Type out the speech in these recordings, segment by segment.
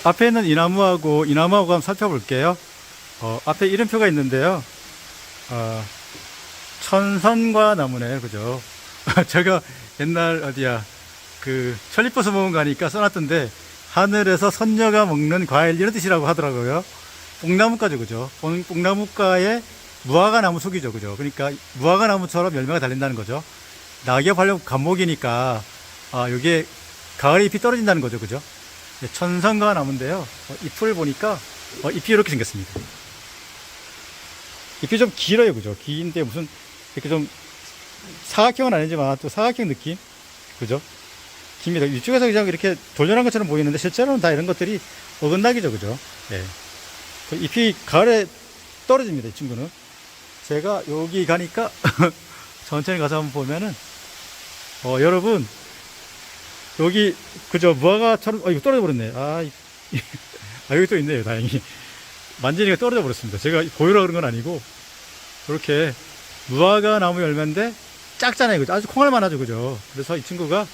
앞에 있는 이 나무하고 한번 살펴볼게요. 앞에 이름표가 있는데요. 천선과 나무네, 그죠? 제가 옛날 어디야, 천리버스 모임 가니까 써놨던데, 하늘에서 선녀가 먹는 과일 이런 뜻이라고 하더라고요. 뽕나무과죠, 그죠? 뽕나무과의 무화과 나무 속이죠, 그죠? 그러니까 무화과 나무처럼 열매가 달린다는 거죠. 낙엽하려고 감목이니까, 요게 가을에 잎이 떨어진다는 거죠, 그죠? 천선과 나무인데요. 잎을 보니까, 잎이 이렇게 생겼습니다. 잎이 좀 길어요, 그죠? 긴데 무슨, 이렇게 좀, 사각형은 아니지만 또 사각형 느낌? 그죠? 깁니다. 이쪽에서 그냥 이렇게 돌려난 것처럼 보이는데 실제로는 다 이런 것들이 어긋나기죠, 그죠? 예. 잎이 가을에 떨어집니다, 이 친구는. 제가 여기 가니까 천천히 가서 한번 보면은, 여러분, 여기, 그죠? 무화과처럼, 이거 떨어져 버렸네. 여기 또 있네요, 다행히. 만지니까 떨어져 버렸습니다. 제가 보이라 그런 건 아니고, 그렇게 무화과 나무 열매인데 작잖아요, 그죠? 아주 콩알만 하죠, 그죠? 그래서 이 친구가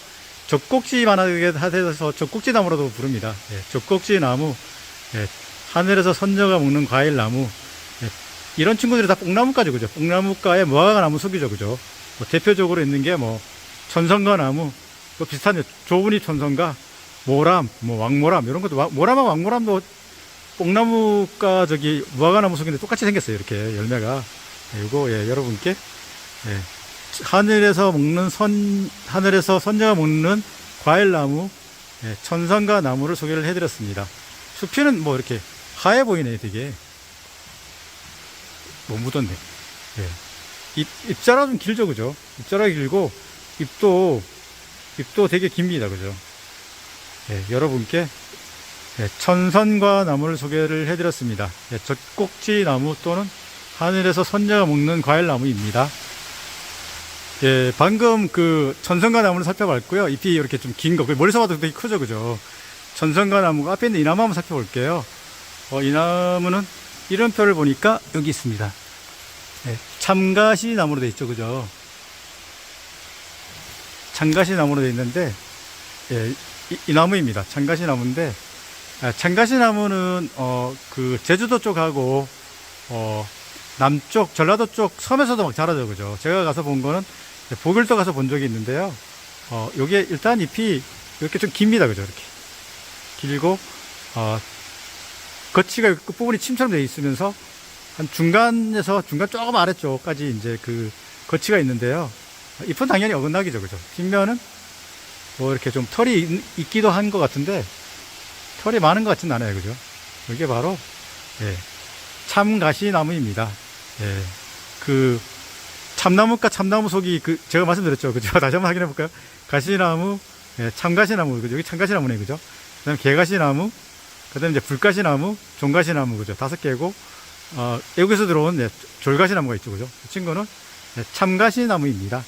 젖꼭지만 하게 해서 젖꼭지 나무로도 부릅니다. 예, 젖꼭지 나무, 예, 하늘에서 선녀가 먹는 과일 나무, 예, 이런 친구들이 다 뽕나무과죠, 그죠? 뽕나무과의 무화과 나무 속이죠, 그죠? 대표적으로 있는 게 천선과 나무, 또 비슷한 조분이 천선과 모람, 왕모람, 이런 것도, 모람하고 왕모람도 뽕나무과 무화과 나무 속인데 똑같이 생겼어요, 이렇게 열매가. 이거, 여러분께, 하늘에서 선녀가 먹는 과일나무, 천선과 나무를 소개를 해드렸습니다. 숲이는 이렇게 하얘 보이네, 되게. 묻었네. 잎자락 좀 길죠, 그죠? 잎자락이 길고, 잎도 되게 깁니다, 그죠? 여러분께, 천선과 나무를 소개를 해드렸습니다. 젖꼭지 나무 또는 하늘에서 선녀가 먹는 과일나무입니다. 방금 천선과 나무를 살펴봤고요. 잎이 이렇게 좀 긴 거, 멀리서 봐도 되게 크죠, 그죠? 천선과 나무가 앞에 있는 이 나무 한번 살펴볼게요. 이 나무는 이름표를 보니까 여기 있습니다. 참가시 나무로 되어 있죠, 그죠? 참가시 나무로 되어 있는데, 이 나무입니다. 참가시 나무인데, 참가시 나무는, 제주도 쪽하고, 남쪽, 전라도 쪽 섬에서도 막 자라죠, 그죠? 제가 가서 본 거는 보길도 가서 본 적이 있는데요. 요게 일단 잎이 이렇게 좀 깁니다, 그죠? 이렇게. 길고, 거치가 끝부분이 침처럼 되어 있으면서 한 중간 조금 아래쪽까지 이제 거치가 있는데요. 잎은 당연히 어긋나기죠, 그죠? 뒷면은 이렇게 좀 털이 있기도 한 것 같은데 털이 많은 것 같지는 않아요, 그죠? 이게 바로, 참가시나무입니다. 참나무과 참나무 속이 제가 말씀드렸죠, 그죠? 다시 한번 확인해 볼까요? 가시나무, 참가시나무, 그죠? 여기 참가시나무네, 그죠? 그 다음에 개가시나무, 그 다음에 이제 불가시나무, 종가시나무, 그죠? 5개고, 여기서 들어온, 졸가시나무가 있죠, 그죠? 이 친구는, 참가시나무입니다.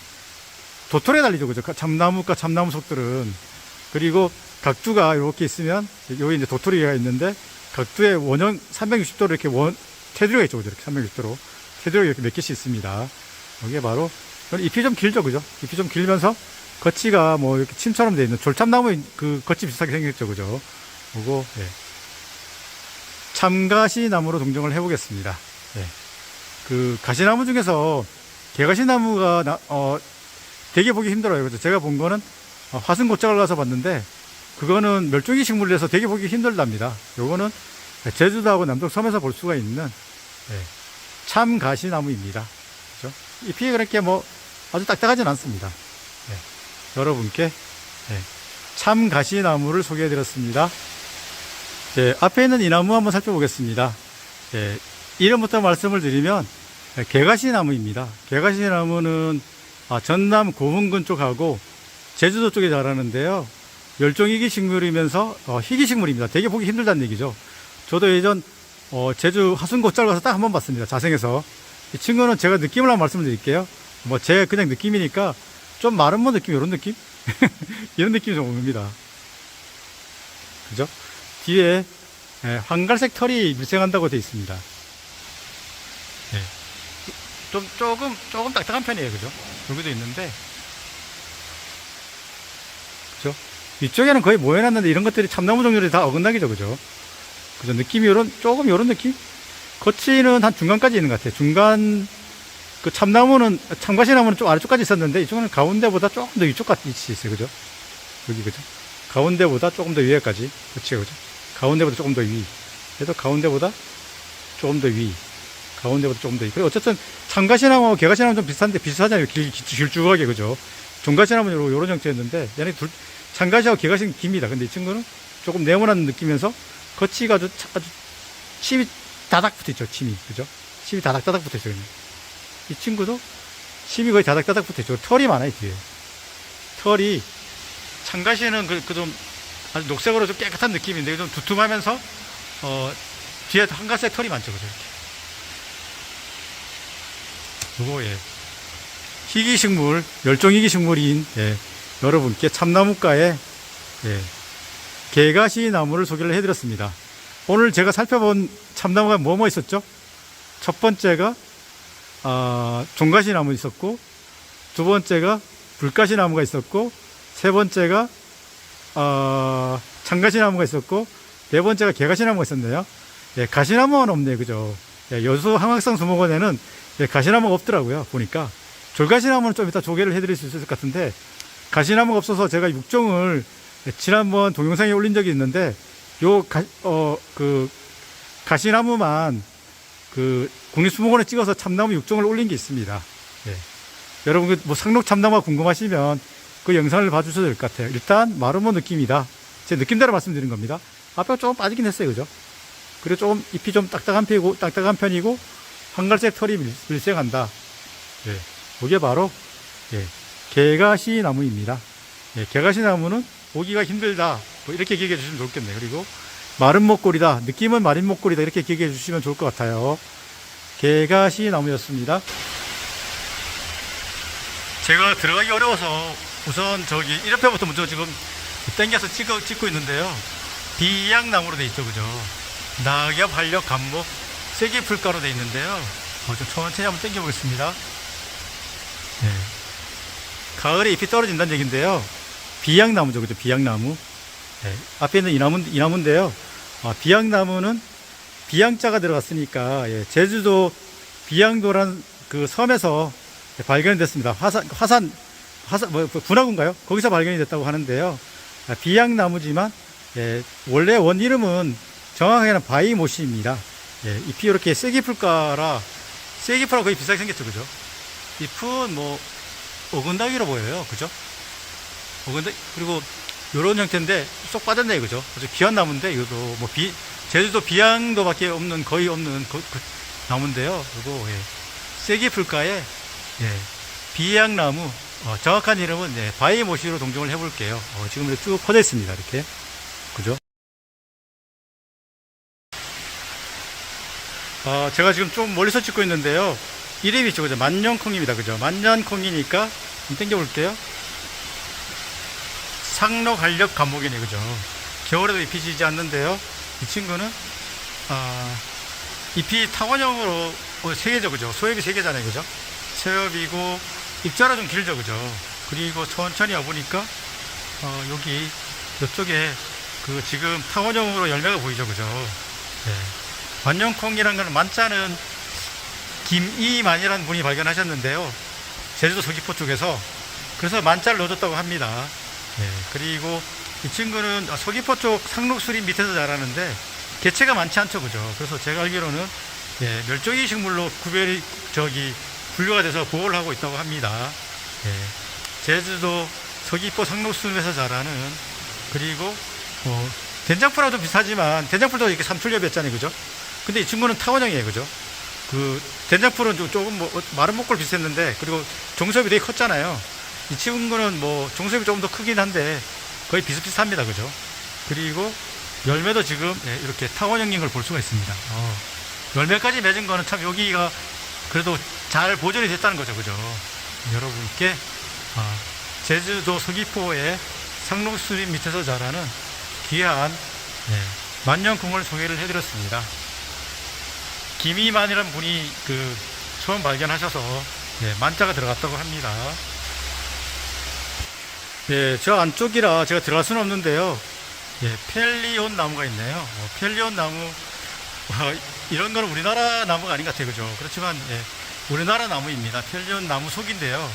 도토리에 달리죠, 그죠? 참나무과 참나무 속들은. 그리고 각두가 이렇게 있으면, 여기 이제 도토리가 있는데, 각두의 원형 360도로 이렇게 테두리가 있죠, 그죠? 이렇게 360도로. 테두리가 이렇게 몇 개씩 있습니다. 이게 바로, 잎이 좀 길죠, 그죠? 잎이 좀 길면서, 거치가 이렇게 침처럼 되어 있는 졸참나무 거치 비슷하게 생겼죠, 그죠? 그리고, 참가시나무로 동정을 해보겠습니다. 가시나무 중에서 개가시나무가, 되게 보기 힘들어요. 그죠? 제가 본 거는, 화순고짝을 가서 봤는데, 그거는 멸종위 식물이라서 되게 보기 힘들답니다. 요거는 제주도하고 남쪽 섬에서 볼 수가 있는 참가시나무입니다. 그죠? 잎이 그렇게 아주 딱딱하진 않습니다. 여러분께 참가시나무를 소개해 드렸습니다. 앞에 있는 이 나무 한번 살펴보겠습니다. 이름부터 말씀을 드리면 개가시나무입니다. 개가시나무는 전남 고흥군 쪽하고 제주도 쪽에 자라는데요. 멸종위기 식물이면서 희귀 식물입니다. 되게 보기 힘들다는 얘기죠. 저도 예전 제주 화순고짤 가서 딱 한 번 봤습니다. 자생해서. 이 친구는 제가 느낌을 한번 말씀드릴게요. 제 그냥 느낌이니까 좀 마른 느낌, 이런 느낌? 이런 느낌이 좀 옵니다. 그죠? 뒤에 황갈색 털이 밀생한다고 되어 있습니다. 조금 딱딱한 편이에요, 그죠? 여기도 있는데, 그죠? 위쪽에는 거의 모여놨는데 이런 것들이 참나무 종류들이 다 어긋나기죠, 그죠? 그죠? 느낌이 조금 요런 느낌? 거치는 한 중간까지 있는 것 같아요. 중간, 그 참나무는, 참가시나무는 좀 아래쪽까지 있었는데, 이쪽은 가운데보다 조금 더 위쪽까지 있어요, 그죠? 여기, 그죠? 가운데보다 조금 더 위에까지. 그치요, 그죠? 가운데보다 조금 더 위. 그래도 가운데보다 조금 더 위. 가운데보다 조금 더 위. 그리고 어쨌든 참가시나무하고 개가시나무는 좀 비슷한데, 비슷하잖아요. 길쭉하게, 그죠? 종가시나무는 요런 형태였는데, 얘네 참가시하고 개가시는 깁니다. 근데 이 친구는 조금 네모난 느끼면서, 거치가 아주 침이 다닥 붙어 있죠, 침이. 그죠? 침이 다닥다닥 붙어 있죠, 이 친구도 침이 거의 다닥다닥 붙어 있죠. 털이 많아요, 뒤에. 털이, 참가시는 좀 아주 녹색으로 좀 깨끗한 느낌인데, 좀 두툼하면서, 뒤에 한가색 털이 많죠, 그죠? 이렇게. 요거, 예. 희귀식물, 멸종희귀식물인, 예. 여러분께 참나무과의, 예. 개가시 나무를 소개를 해드렸습니다. 오늘 제가 살펴본 참나무가 뭐 있었죠? 첫 번째가 종가시 나무 있었고, 두 번째가 불가시 나무가 있었고, 세 번째가 참가시 나무가 있었고, 네 번째가 개가시 나무가 있었네요. 예, 가시나무는 없네요, 그죠? 예, 여수 한악산 수목원에는 예, 가시나무가 없더라고요, 보니까. 졸가시나무는 좀 이따 소개를 해드릴 수 있을 것 같은데, 가시나무가 없어서 제가 육종을 지난번 동영상에 올린 적이 있는데, 가시나무만 국립수목원에 찍어서 참나무 육종을 올린 게 있습니다. 예. 여러분, 뭐 상록 참나무가 궁금하시면 그 영상을 봐주셔도 될 것 같아요. 일단, 마름모 느낌이다. 제 느낌대로 말씀드린 겁니다. 앞에가 조금 빠지긴 했어요, 그죠? 그리고 조금 잎이 좀 딱딱한 편이고, 황갈색 털이 밀생한다. 예. 이게 바로, 예. 개가시 나무입니다. 예. 개가시 나무는 보기가 힘들다. 뭐 이렇게 기억해 주시면 좋겠네요. 그리고 마른 목골이다. 느낌은 마른 목골이다. 이렇게 기억해 주시면 좋을 것 같아요. 개가시 나무였습니다. 제가 들어가기 어려워서 우선 저기 1옆에부터 먼저 지금 당겨서 찍고 있는데요. 비약나무로 되어 있죠, 그죠? 낙엽, 한력, 감목, 쐐기풀가로 되어 있는데요. 좀 천천히 한번 당겨 보겠습니다. 네. 가을에 잎이 떨어진다는 얘기인데요. 비약나무죠, 그죠? 비약나무. 네. 앞에 있는 이 나무인데요. 비약나무는 비양자가 들어갔으니까, 예, 제주도 비양도란 그 섬에서 발견이 됐습니다. 분화구인가요? 거기서 발견이 됐다고 하는데요. 비양나무지만, 예, 원래 원 이름은 정확하게는 바이모시입니다. 예, 잎이 이렇게 쐐기풀가라, 쐐기풀하고 거의 비슷하게 생겼죠, 그죠? 잎은 뭐, 어근다기로 보여요, 그죠? 그리고 요런 형태인데 쏙 빠졌네요, 그죠? 아주 귀한 나무인데, 이것도 뭐 제주도 비양도밖에 거의 없는 그 나무인데요. 그리고, 예, 쐐기풀가에, 예, 비양나무, 정확한 이름은, 예, 바이모시로 동정을 해볼게요. 지금 이렇게 쭉 퍼져 있습니다, 이렇게. 그죠? 제가 지금 좀 멀리서 찍고 있는데요. 이름이 있죠, 그죠? 만년콩입니다, 그죠? 만년콩이니까 좀 당겨볼게요. 상록, 한력, 감목이네, 그죠? 겨울에도 잎이 지지 않는데요. 이 친구는, 잎이 타원형으로 세 개죠, 그죠? 소엽이 세 개잖아요, 그죠? 소엽이고, 입자가 좀 길죠, 그죠? 그리고 천천히 와보니까, 이쪽에, 지금 타원형으로 열매가 보이죠, 그죠? 네. 만년콩이라는 거는, 만자는 김이만이라는 분이 발견하셨는데요. 제주도 서귀포 쪽에서. 그래서 만자를 넣어줬다고 합니다. 네, 그리고 이 친구는 서귀포 쪽 상록수림 밑에서 자라는데 개체가 많지 않죠, 그죠? 그래서 제가 알기로는, 예, 멸종위 식물로 분류가 돼서 보호를 하고 있다고 합니다. 예, 제주도 서귀포 상록수림에서 자라는, 그리고 된장풀하고도 비슷하지만 된장풀도 이렇게 삼출엽이었잖아요, 그죠? 근데 이 친구는 타원형이에요, 그죠? 된장풀은 조금 마른 목골 비슷했는데, 그리고 종섭이 되게 컸잖아요. 이 친구는 종섭이 조금 더 크긴 한데 거의 비슷비슷합니다, 그죠? 그리고 열매도 지금, 예, 이렇게 타원형인 걸 볼 수가 있습니다. 열매까지 맺은 거는 참 여기가 그래도 잘 보존이 됐다는 거죠, 그죠? 여러분께 제주도 서귀포의 상록수림 밑에서 자라는 귀한, 예, 만년콩을 소개를 해드렸습니다. 김이만이라는 분이 처음 발견하셔서, 예, 만자가 들어갔다고 합니다. 예, 저 안쪽이라 제가 들어갈 수는 없는데요. 예, 펠리온 나무가 있네요. 펠리온 나무, 이런 거는 우리나라 나무가 아닌 것 같아요. 그죠? 그렇지만, 예, 우리나라 나무입니다. 펠리온 나무 속인데요.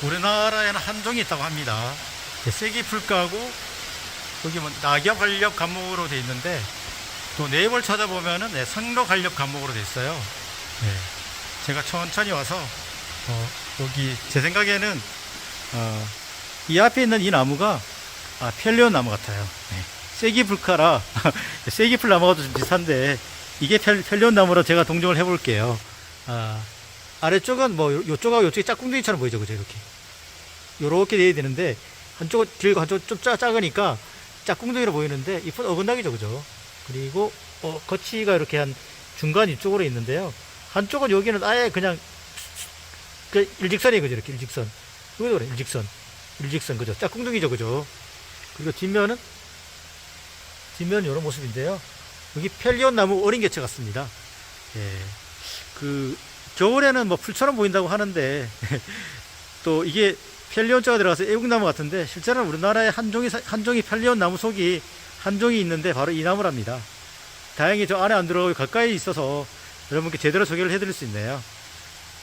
우리나라에는 한 종이 있다고 합니다. 예, 쐐기풀가고, 여기 뭐, 낙엽 관렵 감목으로 되어 있는데, 또 네이버를 찾아보면은, 네, 상로 관렵 감목으로 되어 있어요. 예, 제가 천천히 와서, 여기, 제 생각에는, 이 앞에 있는 이 나무가, 펠리온 나무 같아요. 네. 쐐기풀카라, 쐐기풀 나무가 좀 비슷한데, 이게 펠리온 나무로 제가 동정을 해볼게요. 아래쪽은 뭐, 요쪽하고 요쪽이 짝꿍둥이처럼 보이죠, 그죠, 이렇게. 요렇게 돼야 되는데, 한쪽은 길고 한쪽은 좀 작으니까, 짝꿍둥이로 보이는데, 잎은 어긋나기죠, 그죠. 그리고, 거치가 이렇게 한 중간 이쪽으로 있는데요. 한쪽은 여기는 아예 그냥, 일직선이에요, 그죠, 이렇게 일직선. 이거도 그래, 일직선, 그죠. 짝꿍둥이죠, 그죠. 그리고 뒷면은 이런 모습인데요. 여기 펠리온 나무 어린 개체 같습니다. 예. 겨울에는 뭐 풀처럼 보인다고 하는데, 또 이게 펠리온자가 들어가서 애국나무 같은데, 실제로는 우리나라에 한 종이 펠리온 나무 속이 한 종이 있는데, 바로 이 나무랍니다. 다행히 저 안에 안 들어가고 가까이 있어서 여러분께 제대로 소개를 해드릴 수 있네요.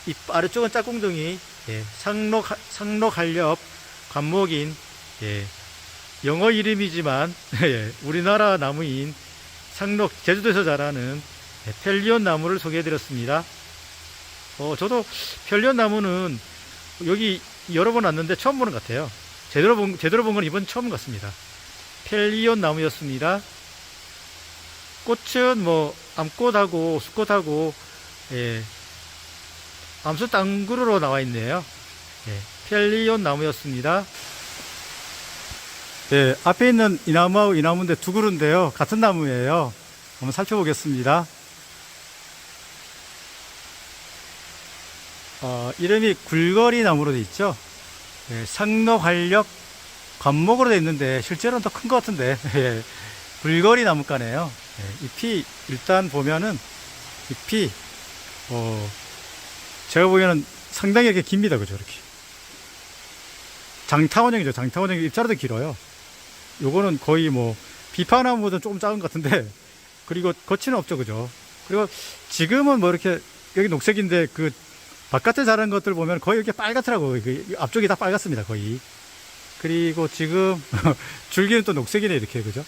이 아래쪽은 짝꿍둥이, 예. 상로 갈렵, 관목인, 예. 영어 이름이지만, 예. 우리나라 나무인 제주도에서 자라는 펠리온 나무를 소개해드렸습니다. 저도 펠리온 나무는 여기 여러 번 왔는데 처음 보는 것 같아요. 제대로 본 건 이번 처음 같습니다. 펠리온 나무였습니다. 꽃은 뭐, 암꽃하고 수꽃하고, 예. 암수 땅구르로 나와 있네요. 예. 펠리온 나무였습니다. 네, 앞에 있는 이 나무하고 이 나무인데 두 그루인데요. 같은 나무예요. 한번 살펴보겠습니다. 이름이 굴거리 나무로 되어 있죠. 네, 상록활력 관목으로 되어 있는데 실제로는 더 큰 것 같은데 예, 굴거리 나무가네요. 예, 잎이 일단 보면은 잎이 제가 보기에는 상당히 이렇게 깁니다. 그죠? 이렇게 장타원형이죠. 장타원형 잎자루도 길어요. 요거는 거의 뭐 비파나무보다 조금 작은 것 같은데, 그리고 거치는 없죠, 그죠? 그리고 지금은 뭐 이렇게 여기 녹색인데 그 바깥에 자란 것들 보면 거의 이렇게 빨갛더라고요. 앞쪽이 다 빨갛습니다, 거의. 그리고 지금 줄기는 또 녹색이네, 이렇게, 그죠?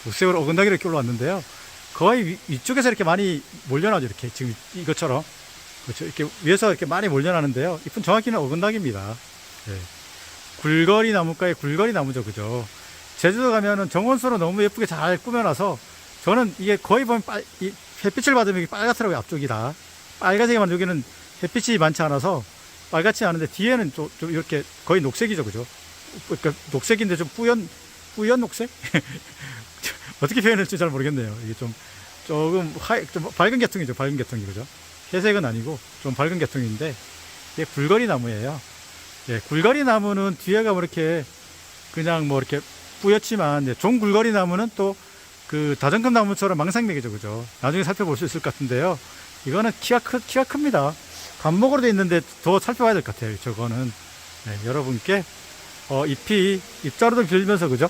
녹색으로 어긋나게 이렇게 올라왔는데요. 거의 위쪽에서 이렇게 많이 몰려나죠, 이렇게. 지금 이것처럼. 그렇죠. 이렇게 위에서 이렇게 많이 몰려나는데요. 잎은 정확히는 어긋나기입니다. 네. 굴거리 나무가의 굴거리 나무죠, 그죠? 제주도 가면은 정원수로 너무 예쁘게 잘 꾸며놔서 저는 이게 거의 보면 햇빛을 받으면 이게 빨갛더라고요, 앞쪽이 다. 빨간색이만 여기는 햇빛이 많지 않아서 빨갛지 않은데 뒤에는 좀 이렇게 거의 녹색이죠, 그죠? 그러니까 녹색인데 좀 뿌연 녹색? 어떻게 표현할지 잘 모르겠네요. 이게 조금 좀 밝은 계통이죠, 밝은 계통이, 그죠? 회색은 아니고 좀 밝은 계통인데 이게 굴거리 나무예요. 예, 굴거리 나무는 뒤에가 뭐 이렇게 그냥 뭐 이렇게 뿌옇지만, 종굴거리 나무는 또 그 다정금 나무처럼 망상맥이죠, 그죠? 나중에 살펴볼 수 있을 것 같은데요. 이거는 키가 큽니다. 관목으로 되어 있는데 더 살펴봐야 될 것 같아요. 저거는. 네, 여러분께 잎자루도 길면서, 그죠?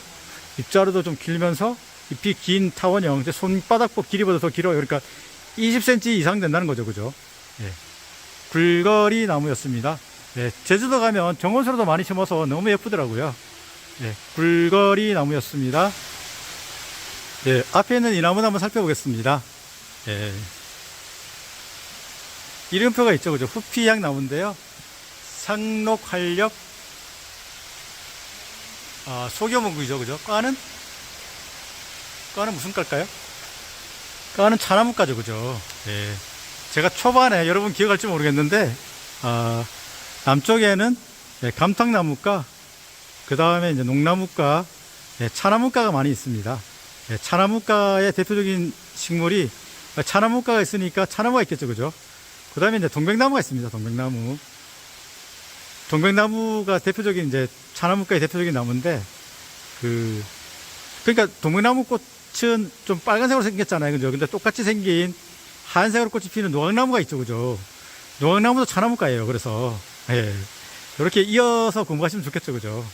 잎자루도 좀 길면서 잎이 긴 타원형, 손바닥 길이보다 더 길어요. 그러니까 20cm 이상 된다는 거죠, 그죠? 예. 굴거리 나무였습니다. 네, 제주도 가면 정원수로도 많이 심어서 너무 예쁘더라고요. 네, 굴거리 나무였습니다. 네, 앞에 있는 이 나무도 한번 살펴보겠습니다. 네. 이름표가 있죠, 그죠? 후피향 나무인데요. 상록활력, 소교문구이죠, 그죠? 과는 무슨 과일까요? 과는 차나무과죠, 그죠? 네. 제가 초반에 여러분 기억할지 모르겠는데, 남쪽에는 감탕나무과, 그 다음에 이제 농나무과, 차나무과가 많이 있습니다. 차나무과의 대표적인 식물이, 차나무과가 있으니까 차나무가 있겠죠, 그죠? 그 다음에 이제 동백나무가 있습니다, 동백나무. 동백나무가 대표적인, 이제 차나무과의 대표적인 나무인데, 그러니까 동백나무 꽃은 좀 빨간색으로 생겼잖아요, 그죠? 근데 똑같이 생긴 하얀색으로 꽃이 피는 노각나무가 있죠, 그죠? 노각나무도 차나무과예요, 그래서. 예. 이렇게 이어서 공부하시면 좋겠죠, 그죠?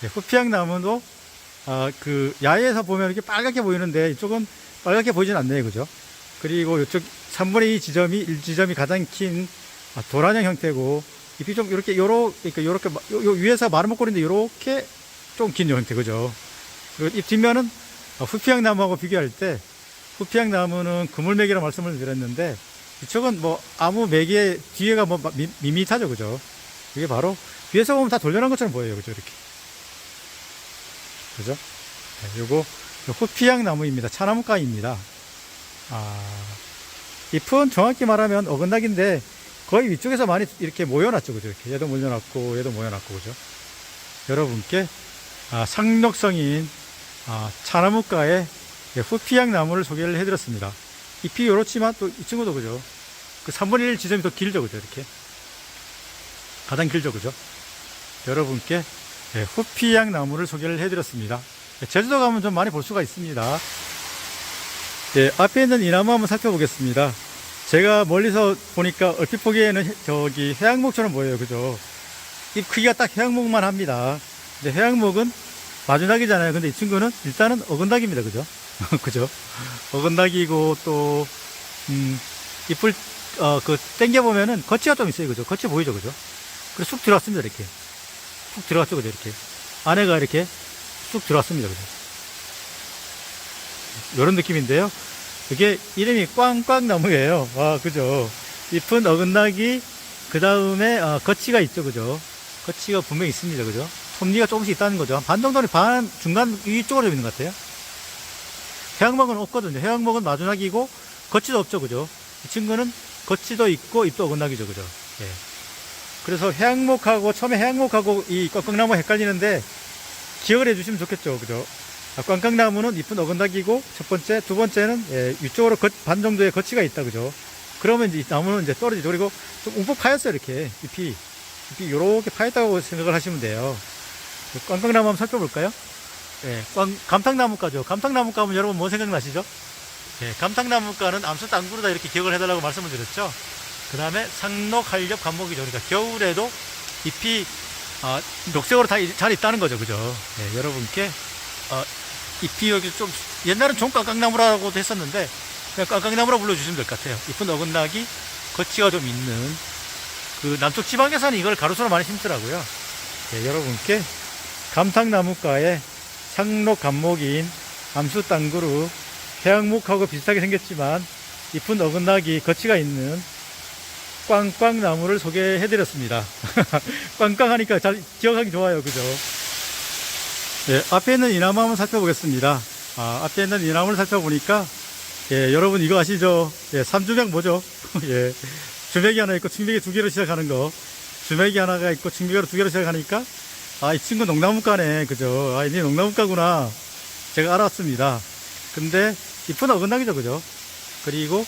후피향 나무도 그 야외에서 보면 이렇게 빨갛게 보이는데 이쪽은 빨갛게 보이진 않네요, 그죠? 그리고 이쪽 3분의 2 지점이 1지점이 가장 긴 도란형 형태고, 잎이 좀 이렇게 그러니까 요렇게 위에서 마름먹거리인데 요렇게 좀 긴 형태, 그죠? 그리고 잎 뒷면은 후피향 나무하고 비교할 때 후피향 나무는 그물맥이라고 말씀을 드렸는데, 이쪽은 뭐 아무 맥에 뒤에가 뭐 밋밋하죠, 그죠? 이게 바로 위에서 보면 다 돌려놓은 것처럼 보여요, 그죠? 이렇게, 그죠? 네, 요거 후피향 나무입니다. 차나무가입니다. 잎은 정확히 말하면 어긋나기인데 거의 위쪽에서 많이 이렇게 모여놨죠, 그죠? 이렇게 얘도 모여놨고 얘도 모여놨고, 그죠? 여러분께 상록성인 차나무가의 후피향 나무를 소개를 해드렸습니다. 잎이 요렇지만 또 이 친구도, 그죠? 그 3분의 1 지점이 더 길죠, 그죠? 이렇게 가장 길죠, 그죠? 여러분께 후피향 나무를 소개를 해드렸습니다. 제주도 가면 좀 많이 볼 수가 있습니다. 앞에 있는 이 나무 한번 살펴보겠습니다. 제가 멀리서 보니까 얼핏 보기에는 저기 해양목처럼 보여요, 그죠? 잎 크기가 딱 해양목만 합니다. 근데 해양목은 마주나기잖아요. 근데 이 친구는 일단은 어근나기입니다, 그죠? 그죠? 어근나기고 또 잎을 당겨보면은 거치가 좀 있어요, 그죠? 거치 보이죠, 그죠? 그래서 쑥 들어왔습니다, 이렇게. 쑥 들어갔죠, 그죠? 이렇게 안에가 이렇게 쑥 들어왔습니다, 그죠? 이런 느낌인데요. 이게 이름이 꽝꽝나무예요. 그죠? 잎은 어긋나기, 그 다음에 거치가 있죠, 그죠? 거치가 분명히 있습니다, 그죠? 톱니가 조금씩 있다는 거죠. 반 정도는 중간 위쪽으로 좀 있는 것 같아요. 해양목은 없거든요. 해양목은 마주나기고 거치도 없죠, 그죠? 이 친구는 거치도 있고 잎도 어긋나기죠, 그죠? 예. 그래서 해양목하고 처음에 해양목하고 이 꽝꽝나무 헷갈리는데 기억을 해주시면 좋겠죠, 그죠? 꽝꽝나무는 잎은 어긋나기고 첫 번째, 두 번째는 위쪽으로 반 정도의 거치가 있다, 그죠? 그러면 이제 나무는 이제 떨어지죠. 그리고 좀 움푹 파였어요, 이렇게 잎이 요렇게 파였다고 생각을 하시면 돼요. 꽝꽝나무 한번 살펴볼까요? 감탕나무가죠. 감탕나무가면 여러분 뭐 생각나시죠? 감탕나무가는 암수 땅구르다 이렇게 기억을 해달라고 말씀을 드렸죠. 그 다음에 상록한렵 감목이죠. 그러니까 겨울에도 잎이 녹색으로 다 잘 있다는 거죠, 그죠? 여러분께 잎이 여기 좀 옛날엔 종꽝꽝나무라고도 했었는데 그냥 꽝꽝나무라 불러주시면 될 것 같아요. 잎은 어긋나기, 거치가 좀 있는, 그 남쪽 지방에서는 이걸 가로수로 많이 심더라고요. 여러분께 감탕나무가의 상록 감목인 암수 땅구루, 해양목하고 비슷하게 생겼지만 잎은 어긋나기, 거치가 있는 꽝꽝나무를 소개해드렸습니다. 꽝꽝하니까 잘 기억하기 좋아요, 그죠? 앞에 있는 이 나무 한번 살펴보겠습니다. 앞에 있는 이 나무를 살펴보니까 여러분 이거 아시죠? 삼주맥 뭐죠? 주맥이 하나 있고 측맥이 두 개로 시작하는 거, 주맥이 하나가 있고 측맥으로 두 개로 시작하니까 이 친구 농나무가네, 그죠? 이게 농나무가구나 제가 알았습니다. 근데 잎은 어긋나기죠, 그죠? 그리고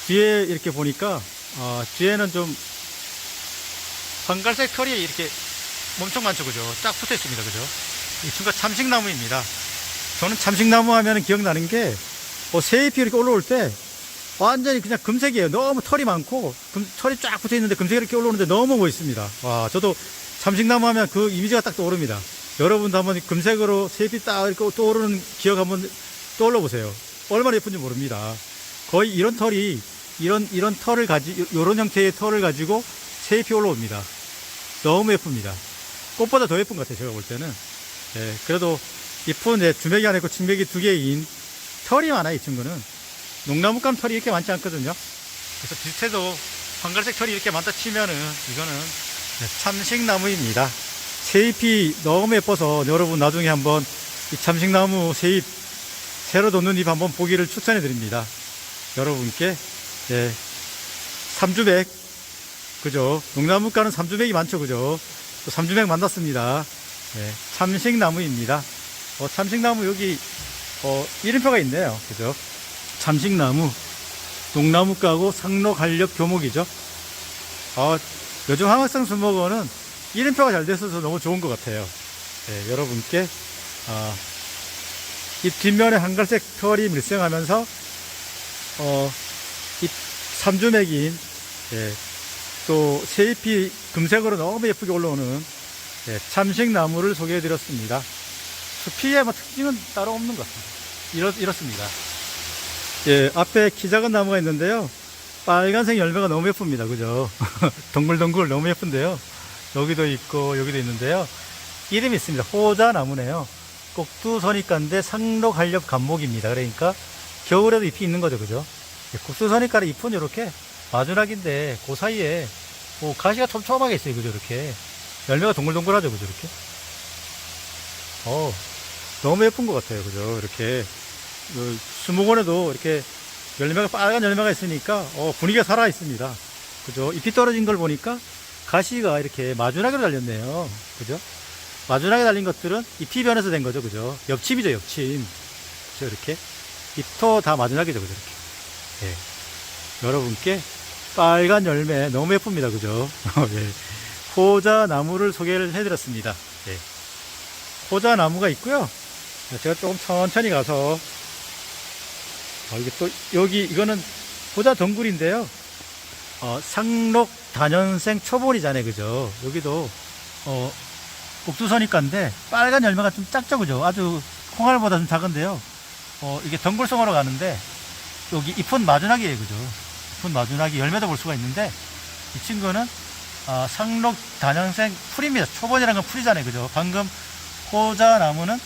뒤에 이렇게 보니까 뒤에는 좀 황갈색 털이 이렇게 엄청 많죠, 그죠? 쫙 붙어 있습니다, 그죠? 이 친구가 참식나무입니다. 저는 참식나무 하면 기억나는 게 새잎이 이렇게 올라올 때 완전히 그냥 금색이에요. 너무 털이 많고 털이 쫙 붙어 있는데 금색이 이렇게 올라오는데 너무 멋있습니다. 저도 참식나무 하면 그 이미지가 딱 떠오릅니다. 여러분도 한번 금색으로 새잎이 딱 이렇게 떠오르는 기억 한번 떠올려 보세요. 얼마나 예쁜지 모릅니다. 거의 이런 털이 이런 털을 이런 형태의 털을 가지고 새잎이 올라옵니다. 너무 예쁩니다. 꽃보다 더 예쁜 것 같아요, 제가 볼 때는. 그래도 잎은 주맥이 하나 있고 측맥이 두 개인 털이 많아요, 이 친구는. 농나무감 털이 이렇게 많지 않거든요. 그래서 비슷해도 황갈색 털이 이렇게 많다 치면은 이거는 참식나무입니다. 새잎이 너무 예뻐서 여러분 나중에 한번 이 참식나무 새잎 새로 돋는 잎 한번 보기를 추천해 드립니다. 여러분께 삼주맥, 그죠? 농나무가는 삼주맥이 많죠, 그죠? 또 삼주맥 만났습니다. 참식나무입니다. 참식나무 여기 이름표가 있네요, 그죠? 참식나무, 농나무가고 상록한렵 교목이죠. 요즘 황학성 수목원은 이름표가 잘 돼서 너무 좋은 것 같아요. 여러분께 이 뒷면에 한갈색 털이 밀생하면서 이 삼주맥인 또 새잎이 금색으로 너무 예쁘게 올라오는 예, 참식나무를 소개해 드렸습니다. 숲이의 뭐 특징은 따로 없는 것 같습니다. 이렇습니다. 예, 앞에 키 작은 나무가 있는데요. 빨간색 열매가 너무 예쁩니다. 그죠? 동글동글 너무 예쁜데요. 여기도 있고 여기도 있는데요. 이름이 있습니다. 호자나무네요. 꼭두선입가인데 상록한렵 간목입니다. 그러니까 겨울에도 잎이 있는 거죠. 그죠? 꼭두선입가의 잎은 이렇게 마주락인데 그 사이에 뭐 가시가 촘촘하게 있어요. 그죠? 이렇게 열매가 동글동글하죠. 그죠? 이렇게 너무 예쁜 것 같아요. 그죠? 이렇게 수목원에도 이렇게 열매가 빨간 열매가 있으니까 분위기가 살아 있습니다. 그죠? 잎이 떨어진 걸 보니까 가시가 이렇게 마주나게로 달렸네요. 그죠? 마주나게 달린 것들은 잎이 변해서 된 거죠. 그죠? 엽침이죠. 엽침. 그죠? 이렇게 잎도 다 마주나게죠. 그죠? 이렇게. 예. 여러분께 빨간 열매 너무 예쁩니다. 그죠? 예. 호자나무를 소개를 해드렸습니다. 예. 호자나무가 있고요. 제가 조금 천천히 가서 이게 또 이거는 호자 덩굴인데요. 상록 다년생 초본이잖아요. 그죠? 여기도 꼭두선입가인데 빨간 열매가 좀 작죠. 그죠? 아주 콩알보다 좀 작은데요. 이게 덩굴성으로 가는데 여기 잎은 마주나기예요. 그죠? 잎은 마주나기 열매도 볼 수가 있는데 이 친구는 상록 다년생 풀입니다. 초본이라는 건 풀이잖아요. 그죠? 방금 호자나무는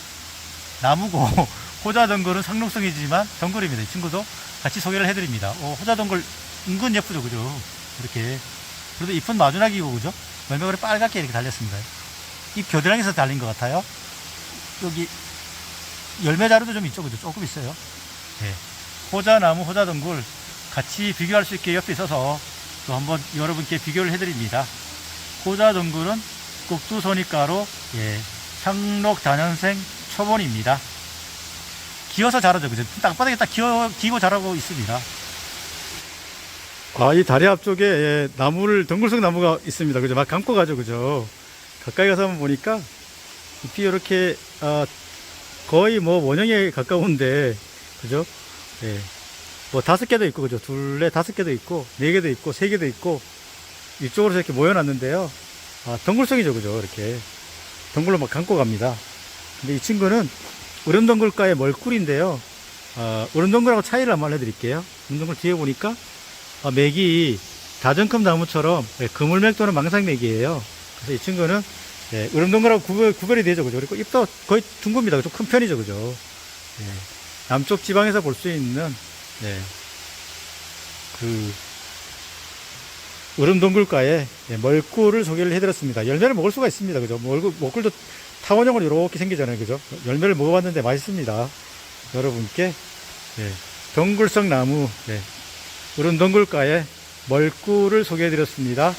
나무고 호자덩굴은 상록성이지만 덩굴입니다. 이 친구도 같이 소개를 해드립니다. 호자덩굴 은근 예쁘죠. 그죠? 이렇게. 그래도 잎은 마주나기고, 그죠? 열매가 그래 빨갛게 이렇게 달렸습니다. 잎 겨드랑이에서 달린 것 같아요. 여기 열매 자루도 좀 있죠. 그죠? 조금 있어요. 네. 호자나무, 호자덩굴 같이 비교할 수 있게 옆에 있어서 또 한번 여러분께 비교를 해드립니다. 호자덩굴은 꼭두선입가로 상록 다년생 초본입니다. 기어서 자라죠. 그죠? 땅바닥에 딱 기고 자라고 있습니다. 이 다리 앞쪽에 덩굴성 나무가 있습니다. 그죠? 막 감고 가죠. 그죠? 가까이 가서 한번 보니까 잎이 이렇게 거의 뭐 원형에 가까운데, 그죠? 예. 뭐 5개도 있고, 그죠? 2, 5개도 있고, 4개도 있고, 3개도 있고, 이쪽으로 이렇게 모여놨는데요. 덩굴성이죠. 그죠? 이렇게. 덩굴로 막 감고 갑니다. 근데 이 친구는 으름덩굴과의 멀꿀인데요. 으름덩굴하고 차이를 한번 알려드릴게요. 으름덩굴 뒤에 보니까 맥이 다정금 나무처럼 그물맥 또는 망상맥이에요. 그래서 이 친구는 으름덩굴하고 구별이 되죠. 그죠? 그리고 잎도 거의 둥굽니다. 좀 큰 편이죠. 그죠? 남쪽 지방에서 볼 수 있는 그 으름덩굴과의 멀꿀을 소개를 해드렸습니다. 열매를 먹을 수가 있습니다. 그죠? 먹꿀도 타원형으로 이렇게 생기잖아요. 그죠? 열매를 먹어봤는데 맛있습니다. 여러분께 덩굴성 나무 으름덩굴과의 멀꿀을 소개해드렸습니다.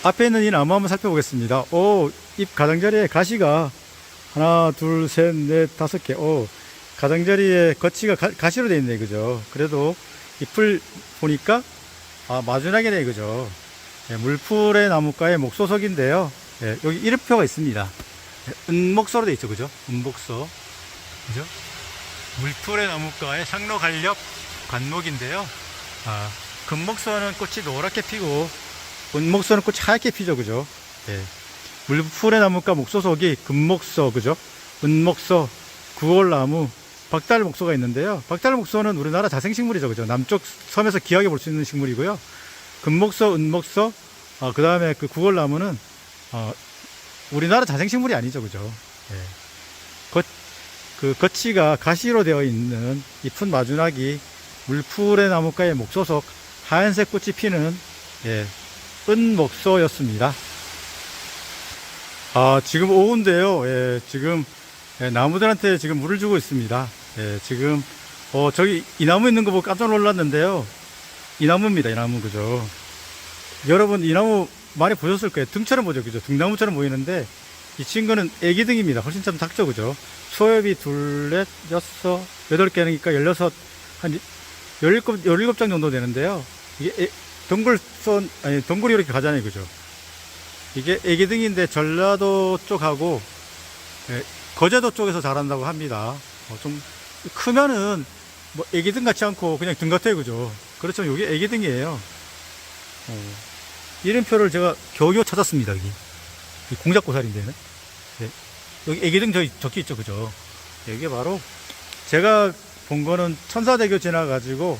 앞에 있는 이 나무 한번 살펴보겠습니다. 잎 가장자리에 가시가 하나, 둘, 셋, 넷, 5개. 가장자리에 거치가 가시로 되어 있네요. 그죠? 그래도 잎을 보니까 마주나게네. 그죠? 물풀의 나무과의 목소석인데요. 여기 이름표가 있습니다. 은목서로 되어 있죠. 그죠? 은목서. 그죠? 물풀의 나무과의 상록한렵 관목인데요. 금목서는 꽃이 노랗게 피고 은목서는 꽃이 하얗게 피죠. 그죠? 물풀의 나무과 목소석이 금목서, 그죠? 은목서, 구월나무, 박달목소가 있는데요. 박달목소는 우리나라 자생식물이죠. 그죠? 남쪽 섬에서 귀하게 볼 수 있는 식물이고요. 금목서, 은목서, 그 다음에 그 구월나무는 우리나라 자생식물이 아니죠. 그죠? 그 거치가 가시로 되어 있는 잎은 마주나기, 물풀의 나무과의 목소석, 하얀색 꽃이 피는 은목소였습니다. 지금 오후인데요. 지금 나무들한테 지금 물을 주고 있습니다. 지금 저기 이 나무 있는 거 보고 깜짝 놀랐는데요. 이 나무입니다. 이 나무. 그죠? 여러분 이 나무 많이 보셨을 거예요. 등처럼 보죠. 그죠? 등나무처럼 보이는데 이 친구는 애기등입니다. 훨씬 좀 작죠. 그죠? 소엽이 2, 4, 6, 8개니까 16, 한 17장 정도 되는데요. 이게 덩굴이 이렇게 가잖아요. 그죠? 이게 애기등인데 전라도 쪽하고 거제도 쪽에서 자란다고 합니다. 좀 크면은 뭐 애기등 같지 않고 그냥 등 같아요. 그죠? 그렇죠. 이게 애기등이에요. 이름표를 제가 겨우겨우 찾았습니다. 여기 공작고사리인데요. 네. 여기 애기등 적혀 있죠, 그죠? 이게 바로 제가 본 거는 천사대교 지나가지고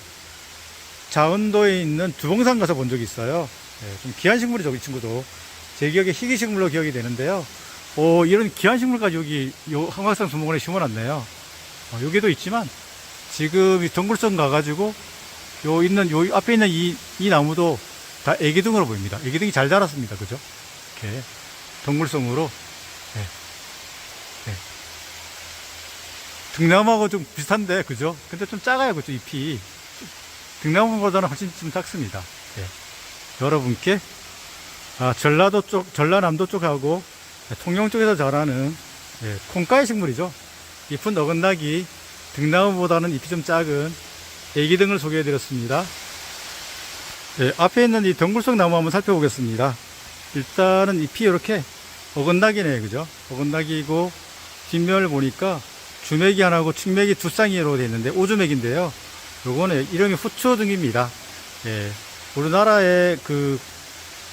자운도에 있는 두봉산 가서 본 적이 있어요. 네, 좀 귀한 식물이죠, 이 친구도. 제 기억에 희귀식물로 기억이 되는데요. 이런 귀한 식물까지 여기 한각산 수목원에 심어놨네요. 여기도 있지만 지금 이 덩굴성 가가지고 요 앞에 있는 이 나무도 다 애기등으로 보입니다. 애기등이 잘 자랐습니다. 그죠? 이렇게 덩굴성으로. 네. 네. 등나무하고 좀 비슷한데, 그죠? 근데 좀 작아요, 그죠? 잎이. 등나무보다는 훨씬 좀 작습니다. 네. 여러분께, 전라도 쪽, 전라남도 쪽하고 통영 쪽에서 자라는 콩가의 식물이죠. 잎은 어긋나기, 등나무보다는 잎이 좀 작은 애기등을 소개해 드렸습니다. 앞에 있는 이 덩굴성 나무 한번 살펴보겠습니다. 일단은 잎이 이렇게 어긋나기네요, 그죠? 어긋나기고, 뒷면을 보니까 주맥이 하나고 측맥이 두 쌍이로 되어 있는데, 오주맥인데요. 요거는 이름이 후추등입니다. 우리나라에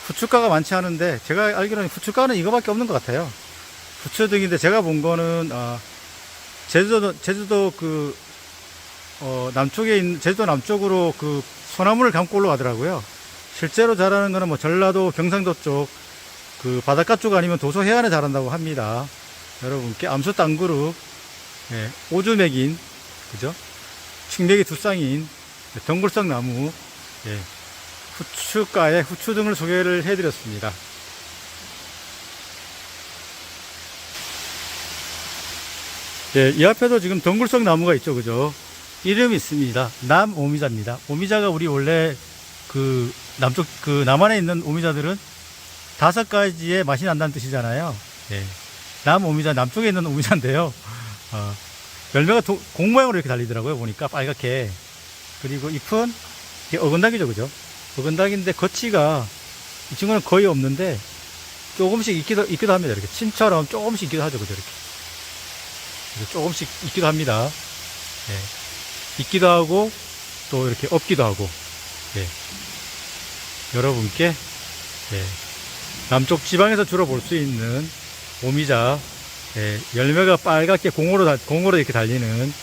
후춧가가 많지 않은데, 제가 알기로는 후춧가는 이거밖에 없는 것 같아요. 후추등인데, 제가 본 거는, 제주도 남쪽에 있는, 제주도 남쪽으로 소나무를 감고 올라가더라고요. 실제로 자라는 거는 뭐 전라도, 경상도 쪽, 바닷가 쪽 아니면 도서 해안에 자란다고 합니다. 여러분께 암수 땅그룹, 오주맥인, 그죠? 측맥이 두 쌍인, 덩굴성 나무, 후추가의 후추등을 소개를 해드렸습니다. 이 앞에도 지금 덩굴성 나무가 있죠, 그죠? 이름이 있습니다. 남오미자입니다. 오미자가 우리 원래 남쪽, 남한에 있는 오미자들은 5가지의 맛이 난다는 뜻이잖아요. 남오미자, 남쪽에 있는 오미자인데요. 열매가 공 모양으로 이렇게 달리더라고요. 보니까 빨갛게. 그리고 잎은 어건닥이죠, 그죠? 어건닥인데 거치가, 이 친구는 거의 없는데 조금씩 있기도 합니다. 이렇게 침처럼 조금씩 있기도 하죠, 그죠? 이렇게 조금씩 있기도 합니다. 있기도 하고 또 이렇게 없기도 하고. 여러분께 남쪽 지방에서 주로 볼 수 있는 오미자, 열매가 빨갛게 공으로 이렇게 달리는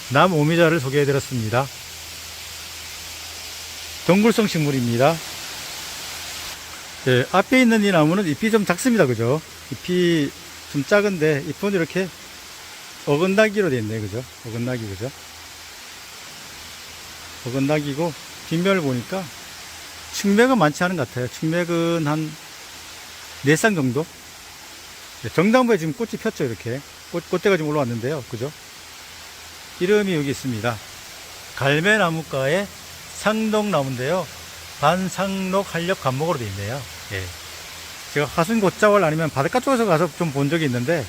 남오미자를 소개해 드렸습니다. 덩굴성 식물입니다. 앞에 있는 이 나무는 잎이 좀 작습니다. 그죠? 잎이 좀 작은데, 잎은 이렇게 어긋나기로 되어 있네요. 그죠? 어긋나기, 그죠? 어긋나기고, 뒷면을 보니까 측맥은 많지 않은 것 같아요. 측맥은 한 4쌍 정도? 정당부에 지금 꽃이 폈죠. 이렇게. 꽃대가 지금 올라왔는데요. 그죠? 이름이 여기 있습니다. 갈매나무과의 상동나무인데요. 반상록 한렵 간목으로 되어 있네요. 제가 하순곶자월 아니면 바닷가 쪽에서 가서 좀 본 적이 있는데,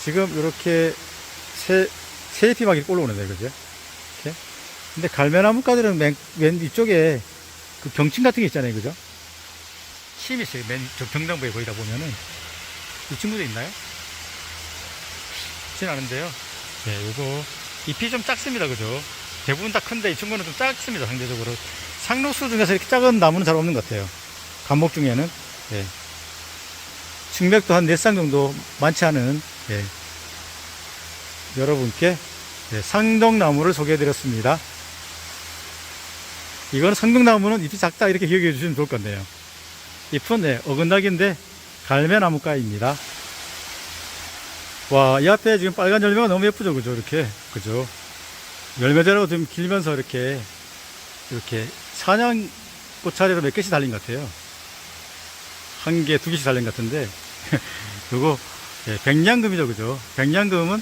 지금 이렇게 새 잎이 막 이렇게 올라오는데, 그죠? 이렇게. 근데 갈매나무과들은 맨 위쪽에 병충 같은 게 있잖아요. 그죠? 침이 있어요. 맨 정당부에 거기다 보면은. 이 친구도 있나요? 있진 않은데요. 요거 잎이 좀 작습니다. 그죠? 대부분 다 큰데 이 친구는 좀 작습니다. 상대적으로. 상록수 중에서 이렇게 작은 나무는 잘 없는 것 같아요. 감목 중에는. 측맥도 한 4쌍 정도 많지 않은, 여러분께 상동나무를 소개해 드렸습니다. 이거는 상동나무는 잎이 작다 이렇게 기억해 주시면 좋을 것 같네요. 잎은 어긋나기인데 갈매나무과입니다. 와, 이 앞에 지금 빨간 열매가 너무 예쁘죠, 그죠? 이렇게, 그죠? 열매대로 좀 길면서 이렇게 사냥꽃 차례로 몇 개씩 달린 것 같아요. 1개, 2개씩 달린 것 같은데, 요거, 백냥금이죠, 그죠? 백냥금은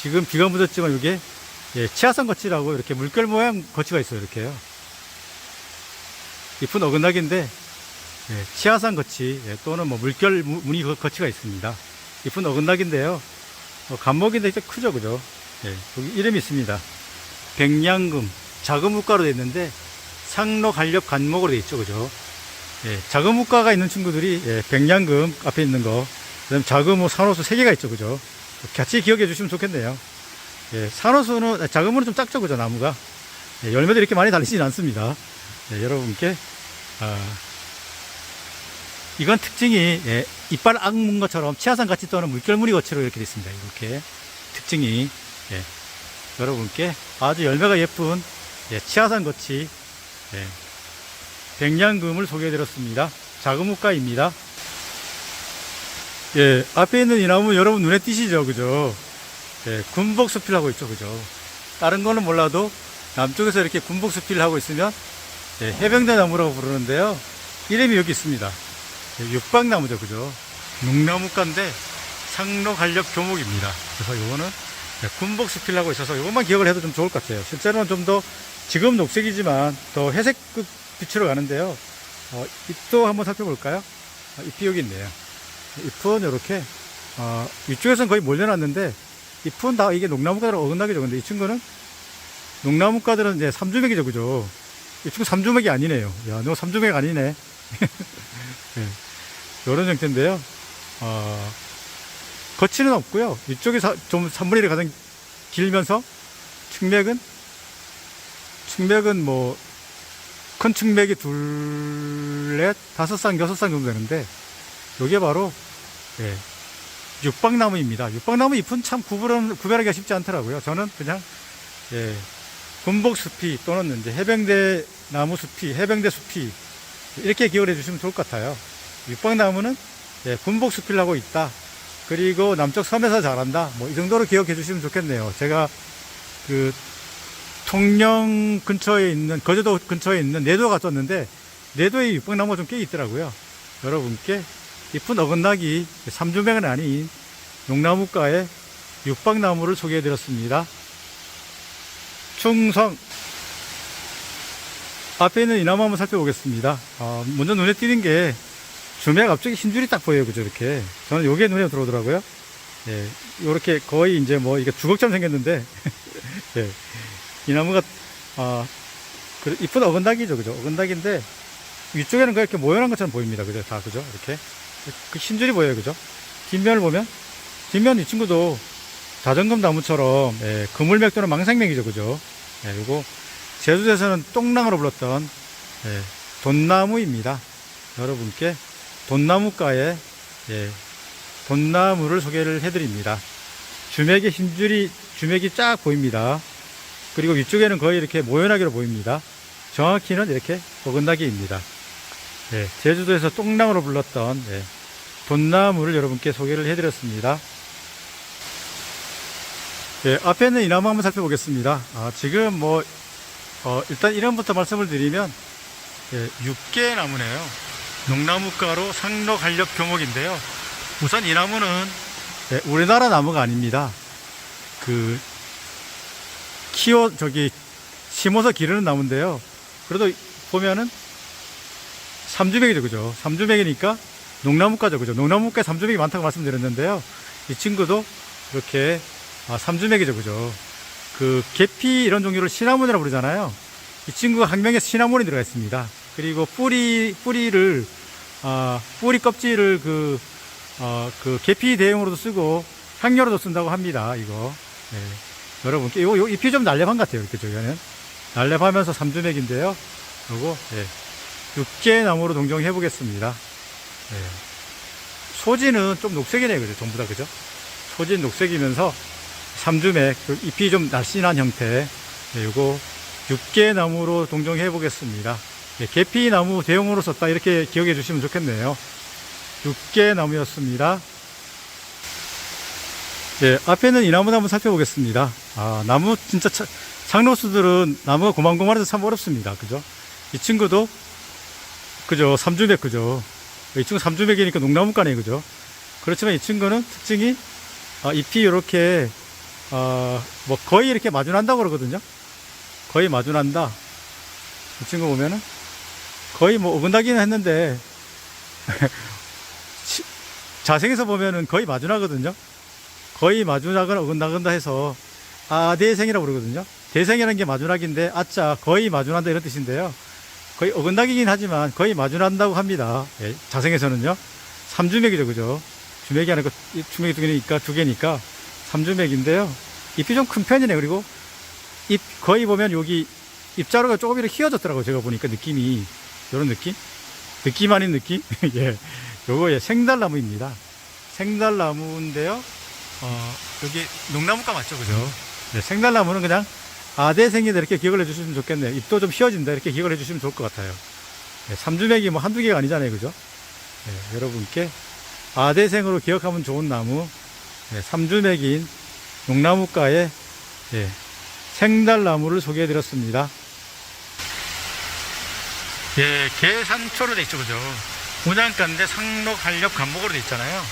지금 비가 묻었지만 이게, 치아성 거치라고 이렇게 물결 모양 거치가 있어요, 이렇게요. 잎은 어긋나기인데, 치아산 거치, 또는 뭐 물결 무늬 거치가 있습니다. 잎은 어긋나기인데요. 감목인데 좀 크죠, 그죠? 여기 이름이 있습니다. 백냥금, 자금묵가로 되어 있는데, 상록한렵 간목으로 되어 있죠, 그죠? 자금묵가가 있는 친구들이, 백냥금 앞에 있는 거, 그 다음에 자금무, 산호수 3개가 있죠, 그죠? 같이 기억해 주시면 좋겠네요. 산호수는, 자금무는 좀 작죠, 그죠, 나무가? 열매도 이렇게 많이 달리진 않습니다. 여러분께, 이건 특징이, 예, 이빨 악문 것처럼 치아산 같이 또는 물결무늬 것처럼 이렇게 되어 있습니다. 이렇게 특징이, 예, 여러분께 아주 열매가 예쁜, 예, 치아산 거치, 예, 백냥금을 소개해드렸습니다. 자금묵가입니다. 예, 앞에 있는 이 나무 여러분 눈에 띄시죠? 그죠? 예, 군복수필 하고 있죠? 그죠? 다른 거는 몰라도 남쪽에서 이렇게 군복수필 하고 있으면, 예, 해병대 나무라고 부르는데요. 이름이 여기 있습니다. 예, 육박나무죠. 그죠? 농나무가인데 상로간렵 교목입니다. 그래서 요거는, 예, 군복수필 하고 있어서 요것만 기억을 해도 좀 좋을 것 같아요. 실제로는 좀 더, 지금 녹색이지만 더 회색급 빛으로 가는데요. 잎도 한번 살펴볼까요? 잎이 여기 있네요. 잎은 이렇게, 위쪽에서는 거의 몰려놨는데, 잎은 다 이게 농나무가들은 어긋나게 적은데, 이 친구는, 농나무가들은 이제 삼주맥이죠, 그죠? 이 친구 삼주맥이 아니네요. 야, 너 삼주맥 아니네. 네, 이런 형태인데요. 거치는 없고요. 이쪽이 좀 3분의 1이 가장 길면서, 측맥은 뭐, 큰 측맥이 둘, 넷, 다섯 쌍, 여섯 쌍 정도 되는데, 요게 바로, 예, 육박나무입니다. 육박나무 잎은 참 구별하기가 쉽지 않더라고요. 저는 그냥, 예, 군복숲이 또는 이제 해병대 나무 숲이, 해병대 숲이, 이렇게 기억을 해주시면 좋을 것 같아요. 육박나무는, 예, 군복숲을 하고 있다. 그리고 남쪽 섬에서 자란다. 뭐, 이 정도로 기억해 주시면 좋겠네요. 제가, 통영 근처에 있는, 거제도 근처에 있는 내도 갔었는데, 내도에 육박나무가 좀 꽤 있더라고요. 여러분께 잎은 어긋나기 삼주맥은 아닌 농나무가의 육박나무를 소개해 드렸습니다. 충성. 앞에 있는 이 나무 한번 살펴보겠습니다. 먼저 눈에 띄는 게 주맥 앞쪽에 흰 줄이 딱 보여요. 그죠? 이렇게. 저는 요게 눈에 들어오더라고요. 예. 요렇게 거의 이제 뭐 이게 주걱처럼 생겼는데, 예. 이 나무가, 잎은 어긋나기죠. 그죠? 어긋나기인데, 위쪽에는 그렇게 모여난 것처럼 보입니다. 그죠? 다, 그죠? 이렇게. 그 흰줄이 보여요. 그죠? 뒷면을 보면, 뒷면 이 친구도 자전금 나무처럼, 예, 그물맥 또는 망상맥이죠. 그죠? 예, 요거, 제주도에서는 똥랑으로 불렀던, 예, 돈나무입니다. 여러분께 돈나무가에, 예, 돈나무를 소개를 해드립니다. 주맥의 흰줄이, 주맥이 쫙 보입니다. 그리고 위쪽에는 거의 이렇게 모연하기로 보입니다. 정확히는 이렇게 어긋나기입니다. 예, 제주도에서 똥랑으로 불렀던, 예, 돈나무를 여러분께 소개를 해드렸습니다. 예, 앞에 있는 이 나무 한번 살펴보겠습니다. 지금 뭐, 일단 이름부터 말씀을 드리면, 예, 육계 나무네요. 농나무가로 상로간렵 교목인데요. 우선 이 나무는, 예, 우리나라 나무가 아닙니다. 심어서 기르는 나무인데요. 그래도 보면은 삼주맥이죠. 그죠? 삼주맥이니까 농나무가죠. 그죠? 농나무가에 삼주맥이 많다고 말씀드렸는데요. 이 친구도 이렇게, 삼주맥이죠. 그죠? 계피 이런 종류를 시나몬이라고 부르잖아요. 이 친구가 학명에 시나몬이 들어가 있습니다. 그리고 뿌리 껍질을 계피 대용으로도 쓰고 향료로도 쓴다고 합니다. 이거. 네. 여러분께, 요 잎이 좀 날렵한 것 같아요. 이렇게 저기는. 날렵하면서 삼주맥인데요. 요거, 예, 육계나무로 동정해 보겠습니다. 예. 소지는 좀 녹색이네요. 그죠? 전부 다, 그죠? 소지는 녹색이면서 삼주맥, 잎이 좀 날씬한 형태. 예, 요거 육계나무로 동정해 보겠습니다. 예, 계피나무 대용으로 썼다. 이렇게 기억해 주시면 좋겠네요. 육계나무였습니다. 예, 앞에는 이 나무도 한번 살펴보겠습니다. 나무, 진짜, 상로수들은 나무가 고만고만해서 참 어렵습니다. 그죠? 이 친구도, 그죠? 삼주맥, 그죠? 이 친구 삼주맥이니까 농나무가네, 그죠? 그렇지만 이 친구는 특징이, 잎이 이렇게, 뭐, 거의 이렇게 마주난다고 그러거든요? 거의 마주난다. 이 친구 보면은, 거의 뭐, 어긋나기는 했는데, 자생에서 보면은 거의 마주나거든요? 거의 마주나거나 어긋나건다 해서 대생이라고 그러거든요. 대생이라는 게 마주나기인데 아짜 거의 마주난다 이런 뜻인데요. 거의 어긋나기긴 하지만 거의 마주난다고 합니다. 예, 자생에서는요. 삼주맥이죠. 그죠? 주맥이 아니고 주맥이 두 개니까 삼주맥인데요. 잎이 좀 큰 편이네요. 그리고 잎 거의 보면 여기 잎자루가 조금 이렇게 휘어졌더라고요. 제가 보니까 느낌이 이런 느낌? 느낌 아닌 느낌? 예. 요거 예, 생달나무입니다. 생달나무인데요. 여기 농나무가 맞죠, 그죠? 네, 생달나무는 그냥 아대생이다 이렇게 기억을 해주시면 좋겠네요. 잎도 좀 휘어진다 이렇게 기억을 해주시면 좋을 것 같아요. 네, 삼주맥이 뭐 한두 개가 아니잖아요, 그죠? 네, 여러분께 아대생으로 기억하면 좋은 나무, 네, 삼주맥인 농나무가의 네, 생달나무를 소개해 드렸습니다. 예, 계산초로 돼 있죠, 그죠? 문양가인데 상록한렵 간목으로 돼 있잖아요.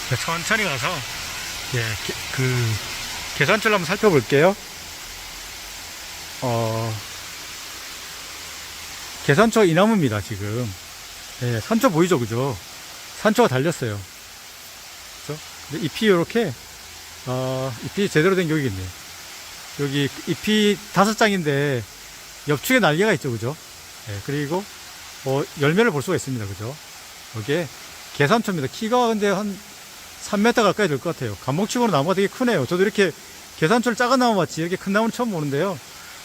네, 천천히 가서 예, 계산초를 한번 살펴볼게요. 계산초 이 나무입니다, 지금. 예, 산초 보이죠, 그죠? 산초가 달렸어요. 그죠? 근데 잎이 요렇게, 잎이 제대로 된 게 여기 있네요. 여기 잎이 5장인데, 옆축에 날개가 있죠, 그죠? 예, 그리고, 열매를 볼 수가 있습니다, 그죠? 여기에 계산초입니다. 키가 근데 한 3m 가까이 될 것 같아요. 감목치고는 나무가 되게 크네요. 저도 이렇게 계산초를 작은 나무 맞지 이렇게 큰 나무는 처음 보는데요.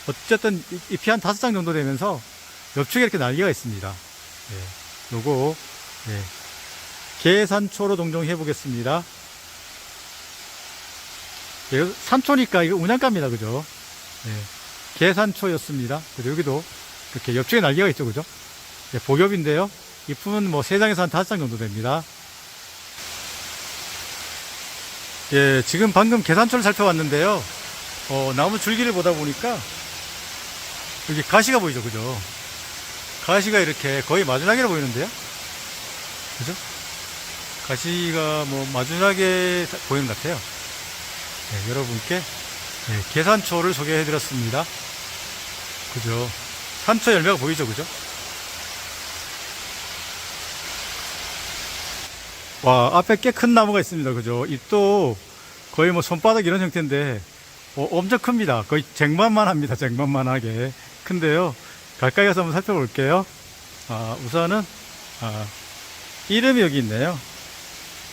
어쨌든 잎이 한 5장 정도 되면서 옆축에 이렇게 날개가 있습니다. 예, 요거 예, 계산초로 동종 해보겠습니다. 예, 산초니까 이거 운양가입니다, 그죠? 예, 계산초였습니다. 그리고 여기도 이렇게 옆축에 날개가 있죠, 그죠? 예, 복엽인데요. 잎은 뭐 3장에서 한 5장 정도 됩니다. 예, 지금 방금 계산초를 살펴봤는데요. 나무 줄기를 보다 보니까 여기 가시가 보이죠, 그죠? 가시가 이렇게 거의 마주나게로 보이는데요. 그죠? 가시가 뭐 마주나게 보이는 것 같아요. 네, 여러분께 네, 계산초를 소개해 드렸습니다. 그죠? 산초 열매가 보이죠, 그죠? 와, 앞에 꽤 큰 나무가 있습니다, 그죠? 잎도 거의 뭐 손바닥 이런 형태인데 엄청 큽니다. 거의 쟁반만 합니다. 쟁반만하게 큰데요. 가까이 가서 한번 살펴볼게요. 우선은 이름이 여기 있네요.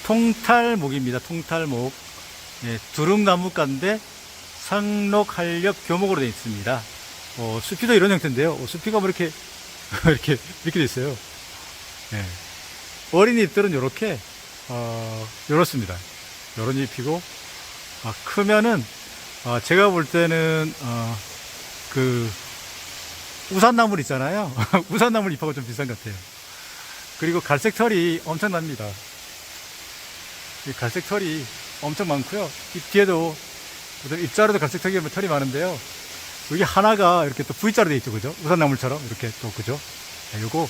통탈목입니다. 통탈목. 예, 두릅나무가인데 상록한렵 교목으로 되어 있습니다. 수피도 이런 형태인데요. 수피가 뭐 이렇게 이렇게 돼 있어요. 예. 어린 잎들은 이렇게 이렇습니다. 이런 잎이고 크면은 제가 볼 때는 그 우산나물 있잖아요. 우산나물 잎하고 좀 비슷한 것 같아요. 그리고 갈색 털이 엄청납니다. 이 갈색 털이 엄청 많고요. 잎 뒤에도 잎자루도 갈색 털이 많은데요. 여기 하나가 이렇게 또 V자로 되어 있죠, 그죠? 우산나물처럼 이렇게 또 그죠? 네, 요거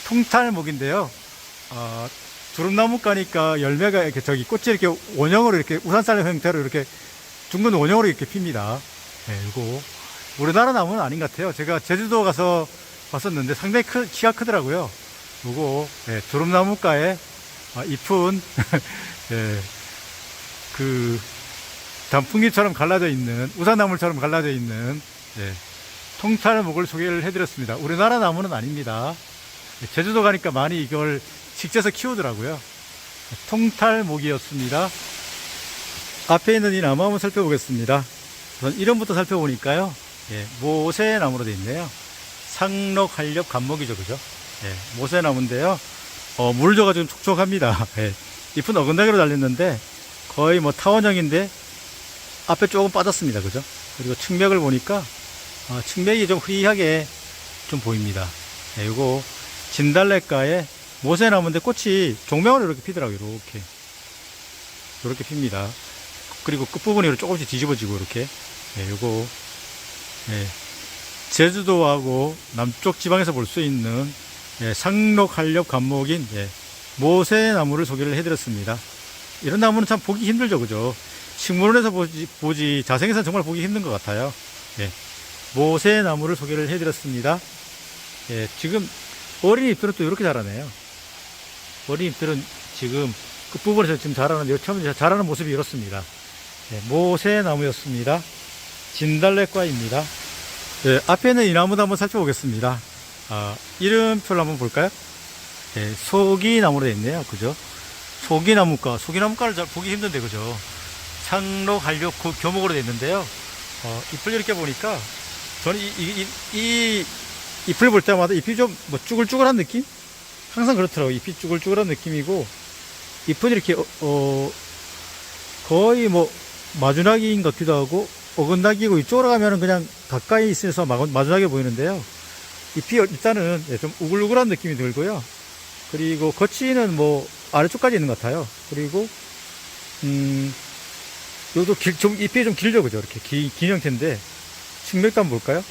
통탈목인데요. 두릅나무가니까 열매가 이렇게 꽃이 이렇게 원형으로 이렇게 우산살 형태로 이렇게 둥근 원형으로 이렇게 핍니다. 네, 요거 우리나라 나무는 아닌 것 같아요. 제가 제주도 가서 봤었는데 상당히 키가 크더라고요. 요거 네, 두릅나무가에 잎은 네, 그 단풍잎처럼 갈라져 있는 우산나물처럼 갈라져 있는 네, 통탈목을 소개를 해드렸습니다. 우리나라 나무는 아닙니다. 네, 제주도 가니까 많이 이걸 직접서 키우더라고요. 통탈목이었습니다. 앞에 있는 이 나무 한번 살펴보겠습니다. 우선 이름부터 살펴보니까요. 예, 모세나무로 되어 있네요. 상록한렵 간목이죠, 그죠? 예, 모세나무인데요. 물을 줘가지고 촉촉합니다. 예, 잎은 어긋나기로 달렸는데 거의 뭐 타원형인데 앞에 조금 빠졌습니다, 그죠? 그리고 측맥을 보니까 측맥이 좀 흐리하게 좀 보입니다. 예, 요거 진달래가에 모세나무인데 꽃이 종명으로 이렇게 피더라고요. 이렇게 핍니다. 그리고 끝부분이 조금씩 뒤집어지고 이렇게. 예, 요거 예, 제주도하고 남쪽 지방에서 볼 수 있는 예, 상록한렵 간목인 예, 모세나무를 소개를 해드렸습니다. 이런 나무는 참 보기 힘들죠, 그죠? 식물원에서 보지 자생에서는 정말 보기 힘든 것 같아요. 예, 모세나무를 소개를 해드렸습니다. 예, 지금 어린 잎들은 또 이렇게 자라네요. 어린 잎들은 지금 끝부분에서 지금 자라는데 처음 자라는 모습이 이렇습니다. 예, 모세나무였습니다. 진달래과입니다. 예, 앞에 있는 이 나무도 한번 살펴보겠습니다. 이름표를 한번 볼까요? 예, 소기나무로 되어 있네요. 그죠? 소기나무가를 잘 보기 힘든데, 그죠? 상록한렵 교목으로 되어 있는데요. 잎을 이렇게 보니까 저는 이 잎을 볼 때마다 잎이 좀 뭐 쭈글쭈글한 느낌? 항상 그렇더라고요. 잎이 쭈글쭈글한 느낌이고, 잎은 이렇게, 거의 뭐, 마주나기인 것 같기도 하고, 어긋나기고, 이쪽으로 가면은 그냥 가까이 있어서 마주나게 보이는데요. 잎이 일단은 좀 우글우글한 느낌이 들고요. 그리고 거치는 뭐, 아래쪽까지 있는 것 같아요. 그리고, 요도 좀, 잎이 좀 길죠, 그죠? 이렇게 긴 형태인데, 측맥도 한번 볼까요?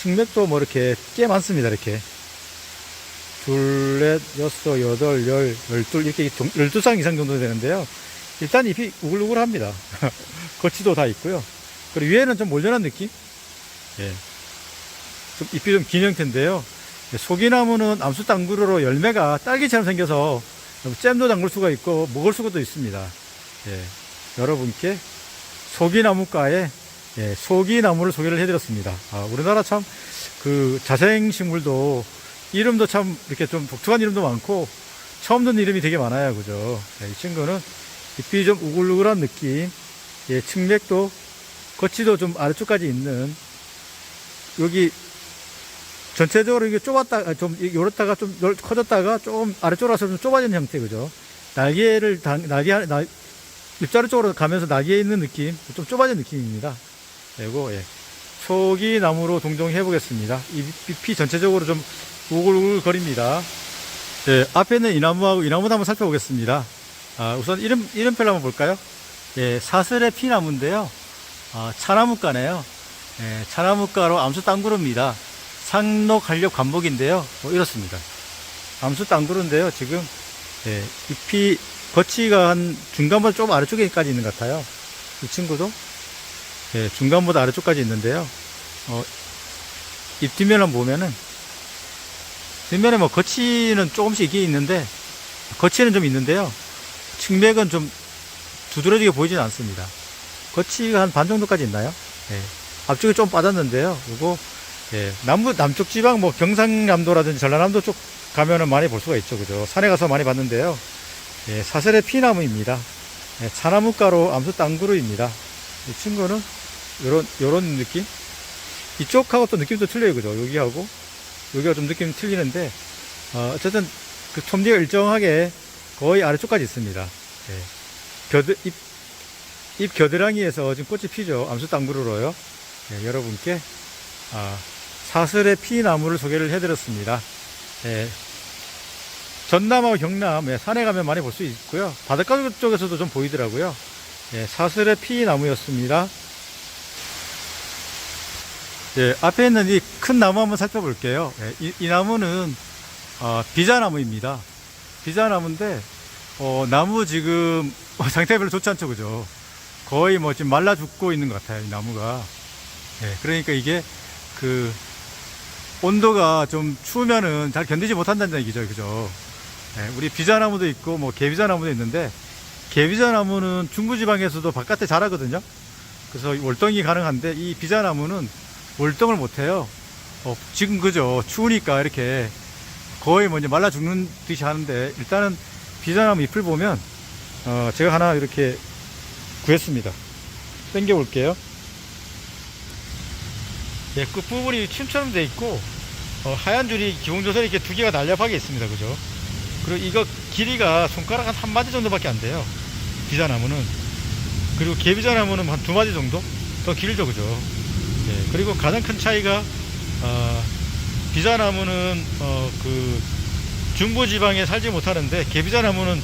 측맥도 뭐 이렇게 꽤 많습니다, 이렇게. 둘, 넷, 여섯, 여덟, 열, 열둘, 이렇게 12쌍 이상 정도 되는데요. 일단 잎이 우글우글합니다. 거치도 다 있고요. 그리고 위에는 좀 몰려난 느낌? 예. 좀 잎이 좀 긴 형태인데요. 소기나무는 암수땅구르로 열매가 딸기처럼 생겨서 잼도 담글 수가 있고 먹을 수도 있습니다. 예. 여러분께 소기나무과의 소기나무를 소개를 해드렸습니다. 우리나라 참 그 자생식물도 이름도 참 이렇게 좀 독특한 이름도 많고 처음 듣는 이름이 되게 많아요. 그죠? 이 친구는 잎이 좀 우글우글한 느낌, 측맥도 거치도 좀 아래쪽까지 있는, 여기 전체적으로 이게 좁았다가 좀 열었다가 좀 커졌다가 좀 아래쪽으로 가서 좀 좁아진 형태. 그죠? 잎자루 쪽으로 가면서 날개에 있는 느낌, 좀 좁아진 느낌입니다. 그리고 소기나무로 동정해 보겠습니다. 잎이 전체적으로 좀 우글우글 거립니다. 앞에는 이 나무하고 이 나무도 한번 살펴보겠습니다. 우선 이름표를 한번 볼까요? 사슬의 피나무인데요. 차나무과네요. 차나무과로 암수땅구르입니다. 상록한렵 관목인데요. 이렇습니다. 암수땅구르인데요. 지금 잎이 거치가 한 중간보다 좀 아래쪽에까지 있는 것 같아요. 이 친구도 중간보다 아래쪽까지 있는데요. 잎 뒷면을 보면은 뒷면에 뭐 거치는 조금씩 있긴 있는데, 거치는 좀 있는데요. 측맥은 좀 두드러지게 보이지는 않습니다. 거치가 한 반 정도까지 있나요? 앞쪽이 좀 빠졌는데요. 이거 남쪽 지방 뭐 경상남도라든지 전라남도 쪽 가면은 많이 볼 수가 있죠. 그죠? 산에 가서 많이 봤는데요. 사슬의 피나무입니다. 차나무가로 암수땅구르입니다. 이 친구는 요런 느낌? 이쪽하고 또 느낌도 틀려요. 그죠? 여기가 좀 느낌이 틀리는데, 어쨌든 그 톱니가 일정하게 거의 아래쪽까지 있습니다. 잎 겨드랑이에서 지금 꽃이 피죠. 암수땅구르로요. 여러분께, 사슬의 피나무를 소개를 해드렸습니다. 전남하고 경남, 산에 가면 많이 볼 수 있고요. 바닷가 쪽에서도 좀 보이더라고요. 사슬의 피나무였습니다. 앞에 있는 이 큰 나무 한번 살펴볼게요. 이 나무는 비자나무입니다. 비자나무인데 나무 지금 상태가 별로 좋지 않죠, 그죠? 거의 뭐 지금 말라 죽고 있는 것 같아요, 이 나무가. 그러니까 이게 그 온도가 좀 추우면은 잘 견디지 못한다는 얘기죠, 그죠? 우리 비자나무도 있고 뭐 개비자나무도 있는데, 개비자나무는 중부지방에서도 바깥에 자라거든요. 그래서 월동이 가능한데 이 비자나무는 월동을 못해요. 지금 그죠? 추우니까 이렇게 거의 뭐 이제 말라 죽는 듯이 하는데, 일단은 비자나무 잎을 보면 제가 하나 이렇게 구했습니다. 당겨 볼게요. 끝부분이 침처럼 돼 있고 하얀 줄이 기공조선이 이렇게 두 개가 날렵하게 있습니다. 그죠? 그리고 이거 길이가 손가락 한 마디 정도밖에 안 돼요. 비자나무는. 그리고 개비자나무는 한 2마디 정도 더 길죠. 그죠? 그리고 가장 큰 차이가 비자나무는 그 중부지방에 살지 못하는데, 개비자나무는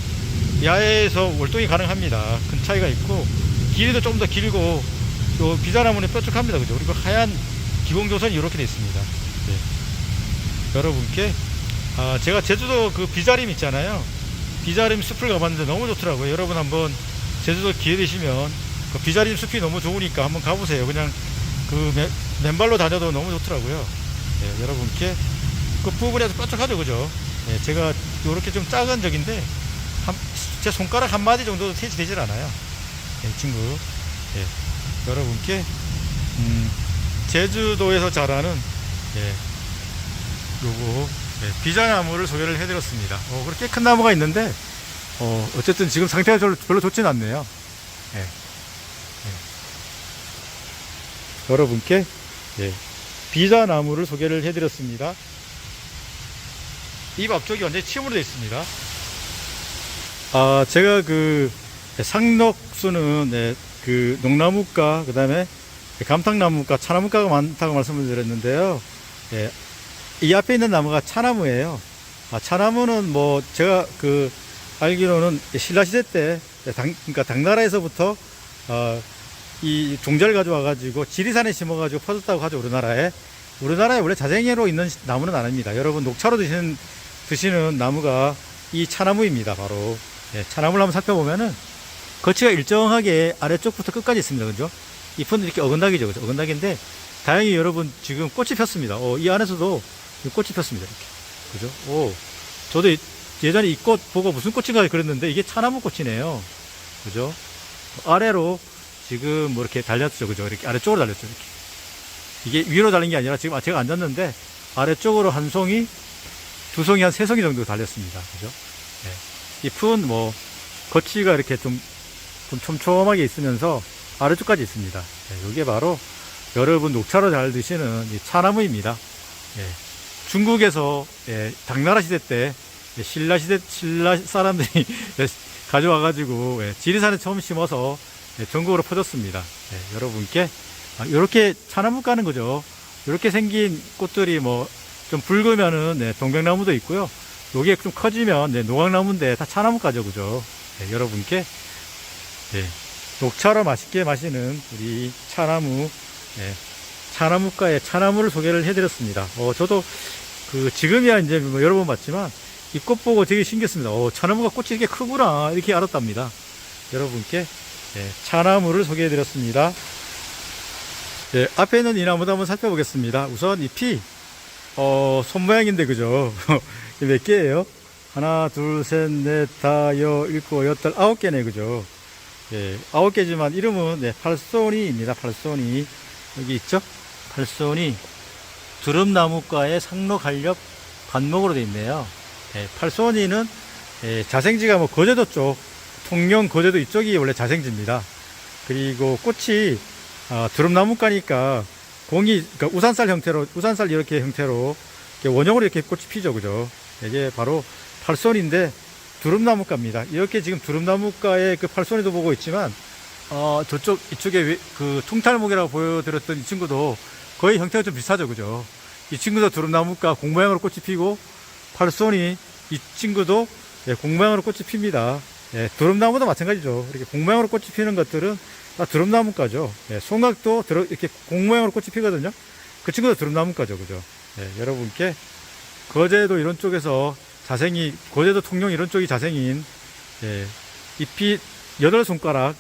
야외에서 월동이 가능합니다. 큰 차이가 있고 길이도 좀 더 길고, 또 비자나무는 뾰족합니다. 그죠? 그리고 하얀 기공조선이 이렇게 되어 있습니다. 여러분께 제가 제주도 그 비자림 있잖아요. 비자림 숲을 가봤는데 너무 좋더라고요. 여러분 한번 제주도 기회 되시면 그 비자림 숲이 너무 좋으니까 한번 가보세요. 그냥 그 맨발로 다녀도 너무 좋더라고요. 여러분께 그 부분에서 뾰족하죠, 그죠? 제가 이렇게 좀 작은 적인데 제 손가락 한 마디 정도도 태지되질 않아요. 이 친구. 여러분께 제주도에서 자라는 요거 비자나무를 소개를 해드렸습니다. 그렇게 큰 나무가 있는데 어쨌든 지금 상태가 별로 좋진 않네요. 여러분께 비자나무를 소개를 해드렸습니다. 잎 앞쪽이 완전히 침으로 되어 있습니다. 아, 제가 그 상록수는 네, 그 농나무과, 그 다음에 감탕나무과, 차나무과가 많다고 말씀을 드렸는데요. 예, 이 앞에 있는 나무가 차나무예요. 아, 차나무는 뭐 제가 그 알기로는 신라시대 때 그러니까 당나라에서부터 이 종자를 가져와 가지고 지리산에 심어 가지고 퍼졌다고 하죠. 우리나라에 원래 자생으로 있는 나무는 아닙니다. 여러분 녹차로 드시는 나무가 이 차나무입니다. 바로 예, 차나무를 한번 살펴보면은 거치가 일정하게 아래쪽부터 끝까지 있습니다. 그죠? 잎은 이렇게 어긋나기죠. 그죠? 어긋나기인데 다행히 여러분 지금 꽃이 폈습니다. 이 안에서도 꽃이 폈습니다. 이렇게. 그죠? 저도 예전에 이 꽃 보고 무슨 꽃인가 그랬는데 이게 차나무 꽃이네요. 그죠? 아래로 지금 뭐 이렇게 달렸죠. 그죠? 이렇게 아래쪽으로 달렸죠. 이렇게. 이게 위로 달린 게 아니라 지금 제가 앉았는데 아래쪽으로 한 송이, 두 송이, 한 세 송이 정도 달렸습니다. 그죠? 네. 잎은 뭐 거치가 이렇게 좀 촘촘하게 있으면서 아래쪽까지 있습니다. 네, 이게 바로 여러분 녹차로 잘 드시는 이 차나무입니다. 예, 중국에서 당나라 시대 때 신라 사람들이 가져와가지고 지리산에 처음 심어서 전국으로 퍼졌습니다. 여러분께 이렇게 차나무 까는 거죠. 이렇게 생긴 꽃들이 뭐 좀 붉으면은 동백나무도 있고요. 요게 좀 커지면 노각나무인데 다 차나무까죠, 그죠? 여러분께 녹차로 맛있게 마시는 우리 차나무, 차나무가의 차나무를 소개를 해드렸습니다. 저도 지금이야 이제 뭐 여러 번 봤지만 이 꽃 보고 되게 신기했습니다. 차나무가 꽃이 이렇게 크구나 이렇게 알았답니다. 여러분께 차나무를 소개해드렸습니다. 앞에 있는 이 나무도 한번 살펴보겠습니다. 우선 잎이 손 모양인데 그죠? 몇 개예요? 하나, 둘, 셋, 넷, 다, 일곱, 여덟, 9개네, 그죠? 9개지만 이름은 팔손이입니다. 팔손이 여기 있죠? 팔손이 두릅나무과의 상록한렵 반목으로 되어 있네요. 팔손이는 자생지가 뭐 거제도 쪽, 통영 거제도 이쪽이 원래 자생지입니다. 그리고 꽃이 두릅나무과니까 공이 그러니까 우산살 이렇게 형태로 이렇게 원형으로 이렇게 꽃이 피죠, 그죠? 이게 바로 팔손인데 두릅나무과입니다. 이렇게 지금 두릅나무과의 그 팔손이도 보고 있지만 이쪽에 그 퉁탈목이라고 보여드렸던 이 친구도 거의 형태가 좀 비슷하죠, 그죠? 이 친구도 두릅나무과 공모양으로 꽃이 피고 팔손이 이 친구도 공모양으로 꽃이 핍니다. 두릅나무도 마찬가지죠. 이렇게 공모양으로 꽃이 피는 것들은 다 두릅나무과죠. 송각도 이렇게 공모양으로 꽃이 피거든요. 그 친구도 두릅나무과죠, 그죠? 여러분께 거제도 이런 쪽에서 자생이, 거제도 통영 이런 쪽이 자생인 잎이 8손가락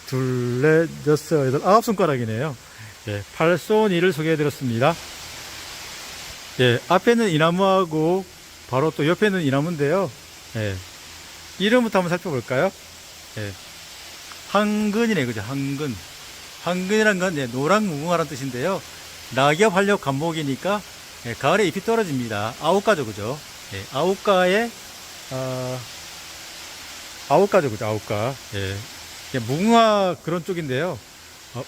둘, 넷, 여섯, 여덟, 9손가락이네요. 팔손이를 소개해드렸습니다. 앞에 있는 이 나무하고 바로 또 옆에 있는 이 나무인데요. 이름부터 한번 살펴볼까요? 황근이네, 그죠? 황근. 황근이란 건 노랑무궁화란 뜻인데요. 낙엽 활력 간목이니까 가을에 잎이 떨어집니다. 아홉가죠, 그죠? 아홉가의 아홉가죠, 그죠? 아홉가. 무궁화 그런 쪽인데요.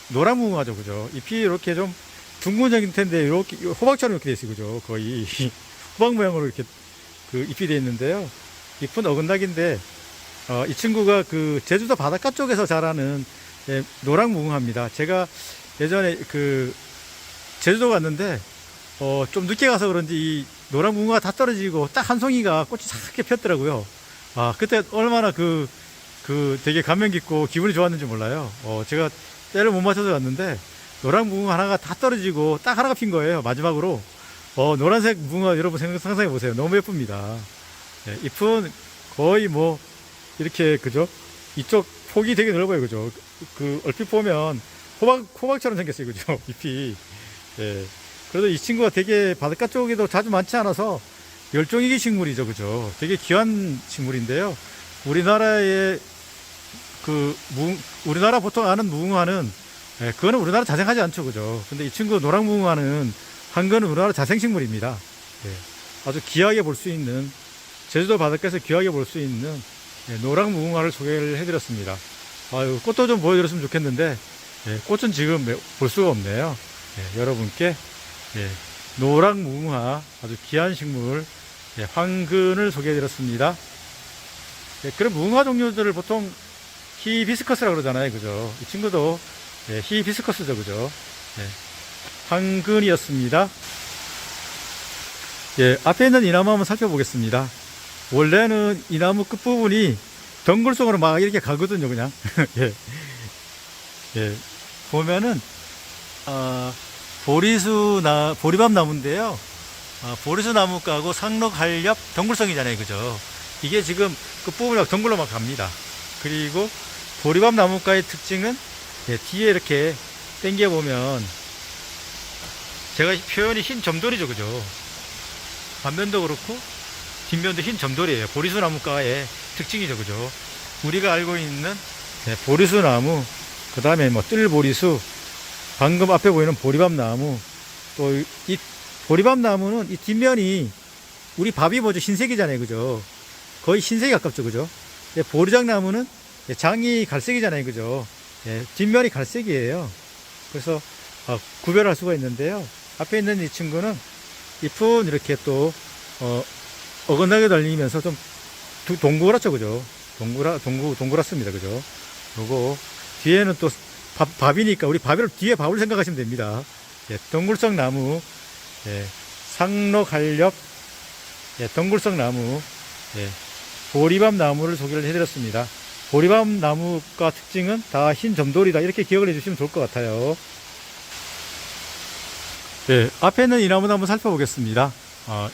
노랑무궁화죠, 그죠? 잎이 이렇게 좀 둥근적인 텐데 이렇게 호박처럼 이렇게 돼 있어요, 그죠? 거의 호박 모양으로 이렇게 그 잎이 돼 있는데요. 잎은 어긋나기인데 이 친구가 그 제주도 바닷가 쪽에서 자라는 노랑무궁화입니다. 제가 예전에 그 제주도 갔는데 좀 늦게 가서 그런지 이 노랑무궁화가 다 떨어지고 딱 한 송이가 꽃이 작게 폈더라고요. 그때 얼마나 되게 감명 깊고 기분이 좋았는지 몰라요. 제가 때를 못 맞춰서 갔는데 노랑무궁화 하나가 다 떨어지고 딱 하나가 핀 거예요. 마지막으로 노란색 무궁화 여러분 상상해 보세요. 너무 예쁩니다. 잎은 거의 뭐 이렇게, 그죠? 이쪽 폭이 되게 넓어요, 그죠? 얼핏 보면 호박처럼 생겼어요, 그죠? 잎이. 그래도 이 친구가 되게 바닷가 쪽에도 자주 많지 않아서 멸종위기 식물이죠, 그죠? 되게 귀한 식물인데요. 우리나라의 우리나라 보통 아는 무궁화는, 그거는 우리나라 자생하지 않죠, 그죠? 근데 이 친구 노랑무궁화는 한근은 우리나라 자생식물입니다. 아주 귀하게 볼 수 있는, 제주도 바닷가에서 귀하게 볼 수 있는 노랑무궁화를 소개를 해드렸습니다. 꽃도 좀 보여드렸으면 좋겠는데 꽃은 지금 볼 수가 없네요. 여러분께 노랑무궁화 아주 귀한 식물 예, 황근을 소개해드렸습니다. 예, 그런 무궁화 종류들을 보통 히비스커스라고 그러잖아요. 그죠? 이 친구도 예, 히비스커스죠. 그죠? 예, 황근이었습니다. 예, 앞에 있는 이 나무 한번 살펴보겠습니다. 원래는 이 나무 끝부분이 덩굴 속으로 막 이렇게 가거든요. 그냥. 예. 예. 보면은, 보리밥 나무인데요. 보리수 나무가고 상록한렵 덩굴성이잖아요. 그죠? 이게 지금 끝부분이 막 덩굴로 막 갑니다. 그리고 보리밥 나무가의 특징은, 예, 뒤에 이렇게 당겨보면, 제가 표현이 흰 점돌이죠. 그죠? 반면도 그렇고, 뒷면도 흰 점돌이에요. 보리수 나무가의 특징이죠. 그죠? 우리가 알고 있는, 예, 보리수 나무, 그 다음에 뭐 뜰보리수, 방금 앞에 보이는 보리밥 나무, 또 이 보리밥 나무는 이 뒷면이 우리 밥이 뭐죠? 흰색이잖아요. 그죠? 거의 흰색이 가깝죠. 그죠? 예, 보리장 나무는 장이 갈색이잖아요. 그죠? 예, 뒷면이 갈색이에요. 그래서 구별할 수가 있는데요. 앞에 있는 이 친구는 잎은 이렇게 또 어긋나게 달리면서 좀 동그랗죠. 그죠? 동그랗습니다. 그죠? 요거 뒤에는 또 밥이니까 우리 뒤에 밥을 생각하시면 됩니다. 예, 덩굴성 나무, 예, 상록한렵, 예, 덩굴성 나무, 예, 보리밥 나무를 소개를 해드렸습니다. 보리밥 나무가 특징은 다 흰 점돌이다. 이렇게 기억을 해주시면 좋을 것 같아요. 예, 앞에 있는 이 나무도 한번 살펴보겠습니다.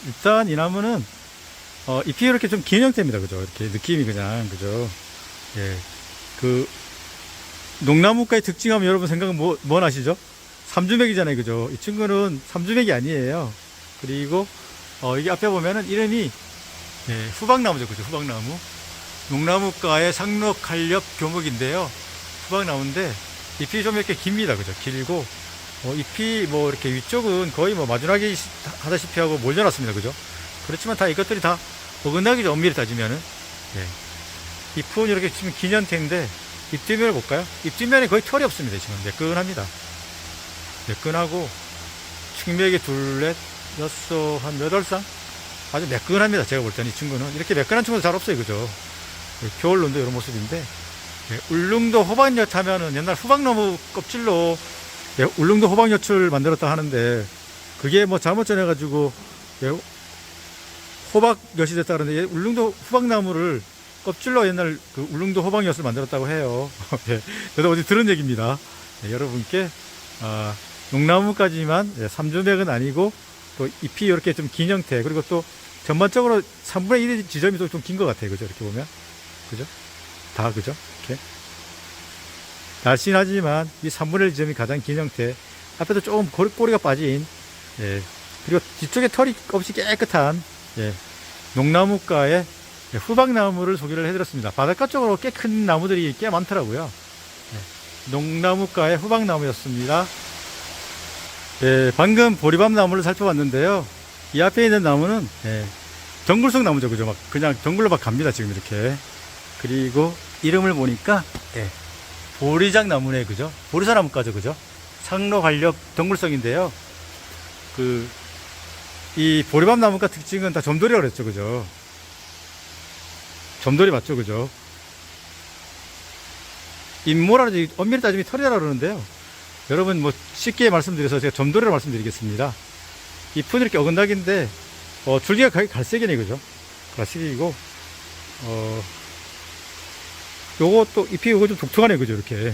일단 이 나무는 잎이 이렇게 좀 긴 형태입니다. 그죠? 이렇게 느낌이 그냥, 그죠? 예, 농나무가의 특징하면 여러분 생각은 뭐 나시죠? 삼주맥이잖아요. 그죠? 이 친구는 삼주맥이 아니에요. 그리고, 이게 앞에 보면은 이름이, 예, 후박나무죠. 그죠? 후박나무. 농나무가의 상록한렵 교목인데요. 후박나무인데, 잎이 좀 이렇게 깁니다. 그죠? 길고, 잎이 뭐 이렇게 위쪽은 거의 뭐 마주나기 하다시피 하고 몰려놨습니다. 그죠? 그렇지만 다 이것들이 다 어긋나기죠. 엄밀히 따지면은. 예. 잎은 이렇게 지금 긴 형태인데, 잎 뒷면을 볼까요? 잎 뒷면에 거의 털이 없습니다. 지금 매끈합니다. 매끈하고 측면이 둘, 넷, 여섯, 한 8쌍? 아주 매끈합니다. 제가 볼 때는 이 친구는 이렇게 매끈한 친구도 잘 없어요. 그죠? 겨울론도 이런 모습인데, 예, 울릉도 호박엿 하면은 옛날 후박나무 껍질로, 예, 울릉도 호박엿을 만들었다 하는데 그게 뭐 잘못 전해가지고, 예, 호박엿이 됐다 그러는데, 예, 울릉도 후박나무를 껍질로 옛날 그 울릉도 호박엿을 만들었다고 해요. 예, 저도 어디 들은 얘기입니다. 예, 여러분께 농나무까지만, 예, 삼주맥은 아니고 또 잎이 이렇게 좀 긴 형태, 그리고 또 전반적으로 3분의 1 지점이 좀 긴 것 같아요. 그죠? 이렇게 보면, 그죠? 다 그죠? 이렇게 날씬하지만 이 3분의 1 지점이 가장 긴 형태. 앞에도 조금 꼬리가 빠진, 예, 그리고 뒤쪽에 털이 없이 깨끗한, 예, 농나무가의, 예, 후박나무를 소개를 해드렸습니다. 바닷가 쪽으로 꽤 큰 나무들이 꽤 많더라고요. 예, 농나무가의 후박나무였습니다. 예, 방금 보리밥 나무를 살펴봤는데요. 이 앞에 있는 나무는, 예, 덩굴성 나무죠. 그죠? 막 그냥 덩굴로 막 갑니다. 지금 이렇게. 그리고 이름을 보니까, 예, 보리장 나무네. 그죠? 보리사 나무가죠. 그죠? 상록한렵 덩굴성인데요. 이 보리밥 나무가 특징은 다 점돌이라고 그랬죠. 그죠? 점돌이 맞죠. 그죠? 잎모라지 엄밀히 따지면 털이라고 그러는데요. 여러분 뭐 쉽게 말씀드려서 제가 점돌이라고 말씀드리겠습니다. 잎은 이렇게 어긋나기인데, 줄기가 거의 갈색이네. 그죠? 갈색이고, 요것도 잎이 요거 좀 독특하네. 그죠? 이렇게.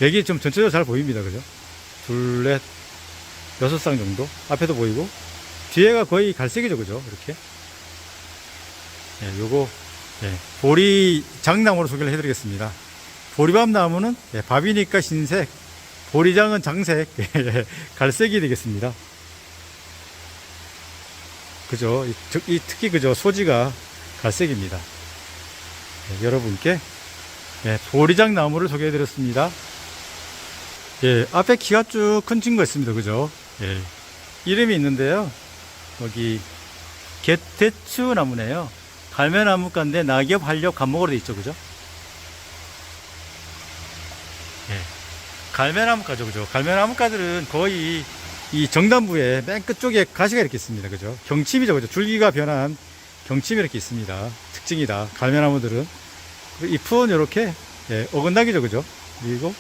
여기 좀 전체적으로 잘 보입니다. 그죠? 둘, 넷, 6쌍 정도. 앞에도 보이고, 뒤에가 거의 갈색이죠. 그죠? 이렇게. 예, 요거, 예, 보리장나무로 소개를 해드리겠습니다. 보리밥 나무는, 예, 밥이니까 흰색, 보리장은 장색, 갈색이 되겠습니다. 그죠? 특히 그죠? 소지가 갈색입니다. 예, 여러분께, 예, 보리장 나무를 소개해 드렸습니다. 예, 앞에 키가 쭉 큰 친구가 있습니다. 그죠? 예, 이름이 있는데요. 여기, 갯대추 나무네요. 갈매나무가인데 낙엽, 한렵, 간목으로 되어 있죠. 그죠? 예, 갈매나무가죠. 그죠? 갈매나무가들은 거의 이 정단부에 맨 끝쪽에 가시가 이렇게 있습니다. 그죠? 경침이죠. 그죠? 줄기가 변한 경침이 이렇게 있습니다. 특징이다. 갈매나무들은. 그리고 잎은 이렇게, 예, 어긋나기죠. 그죠? 그리고